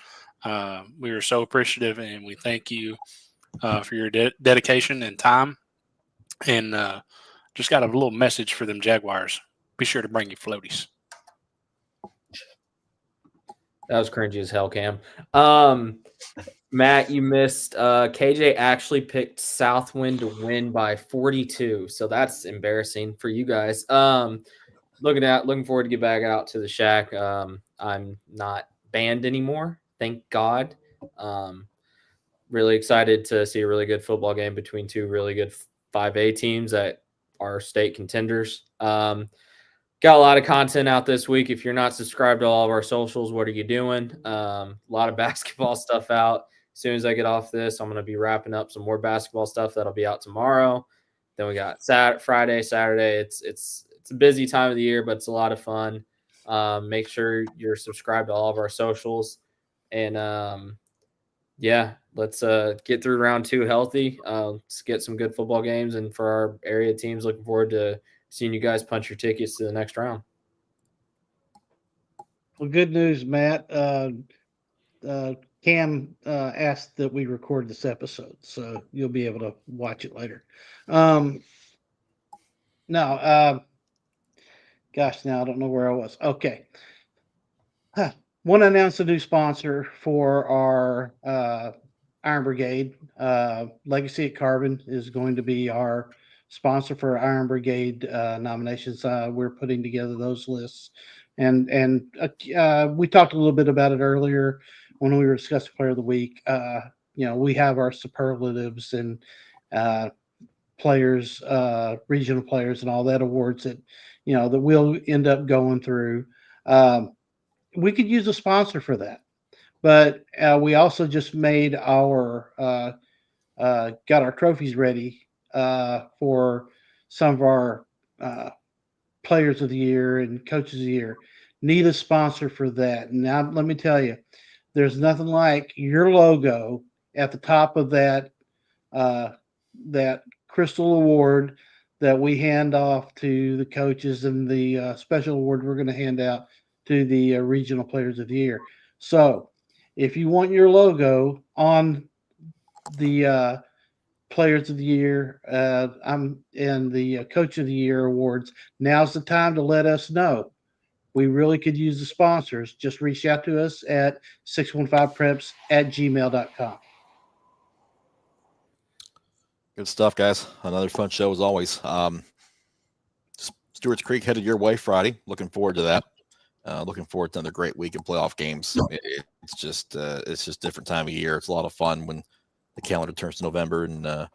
S4: We are so appreciative, and we thank you for your dedication and time. And just got a little message for them Jaguars. Be sure to bring your floaties.
S3: That was cringy as hell, Cam. Matt, you missed. KJ actually picked Southwind to win by 42, so that's embarrassing for you guys. Looking forward to get back out to the shack. I'm not banned anymore, thank God. Really excited to see a really good football game between two really good 5A teams that are state contenders. Got a lot of content out this week. If you're not subscribed to all of our socials, what are you doing? A lot of basketball stuff out. As soon as I get off this, I'm going to be wrapping up some more basketball stuff that'll be out tomorrow. Then we got Friday, Saturday. It's a busy time of the year, but it's a lot of fun. Make sure you're subscribed to all of our socials. And let's get through round 2 healthy. Let's get some good football games. And for our area teams, looking forward to seeing you guys punch your tickets to the next round.
S2: Well, good news, Matt. Cam asked that we record this episode, so you'll be able to watch it later. Now I don't know where I was. Okay. Want to announce a new sponsor for our Iron Brigade. Legacy at Carbon is going to be our sponsor for Iron Brigade nominations. We're putting together those lists, and we talked a little bit about it earlier when we were discussing Player of the Week. We have our superlatives and players, regional players, and all that awards that that we'll end up going through. We could use a sponsor for that, but we also just made got our trophies ready for some of our players of the year and coaches of the year. Need a sponsor for that. Now, let me tell you, there's nothing like your logo at the top of that crystal award that we hand off to the coaches, and the special award we're going to hand out to the regional players of the year. So if you want your logo on the players of the year and the coach of the year awards, now's the time to let us know. We really could use the sponsors. Just reach out to us at 615preps@gmail.com.
S1: Good stuff, guys. Another fun show as always. Stewart's Creek headed your way Friday. Looking forward to that. Looking forward to another great week of playoff games. It's just different time of year. It's a lot of fun when the calendar turns to November and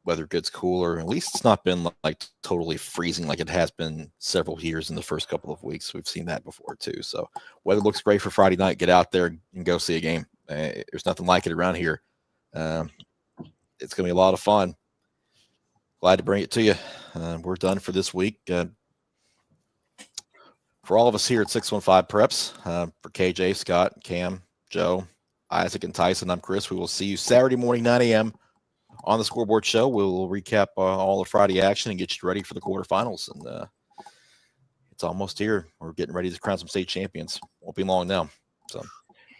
S1: weather gets cooler. At least it's not been like totally freezing like it has been several years in the first couple of weeks. We've seen that before too. So weather looks great for Friday night. Get out there and go see a game. There's nothing like it around here. It's going to be a lot of fun. Glad to bring it to you. We're done for this week. For all of us here at 615 Preps, for KJ, Scott, Cam, Joe, Isaac, and Tyson, I'm Chris. We will see you Saturday morning, 9 a.m. on the Scoreboard Show. We'll recap all the Friday action and get you ready for the quarterfinals. And it's almost here. We're getting ready to crown some state champions. Won't be long now. So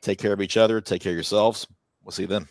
S1: take care of each other. Take care of yourselves. We'll see you then.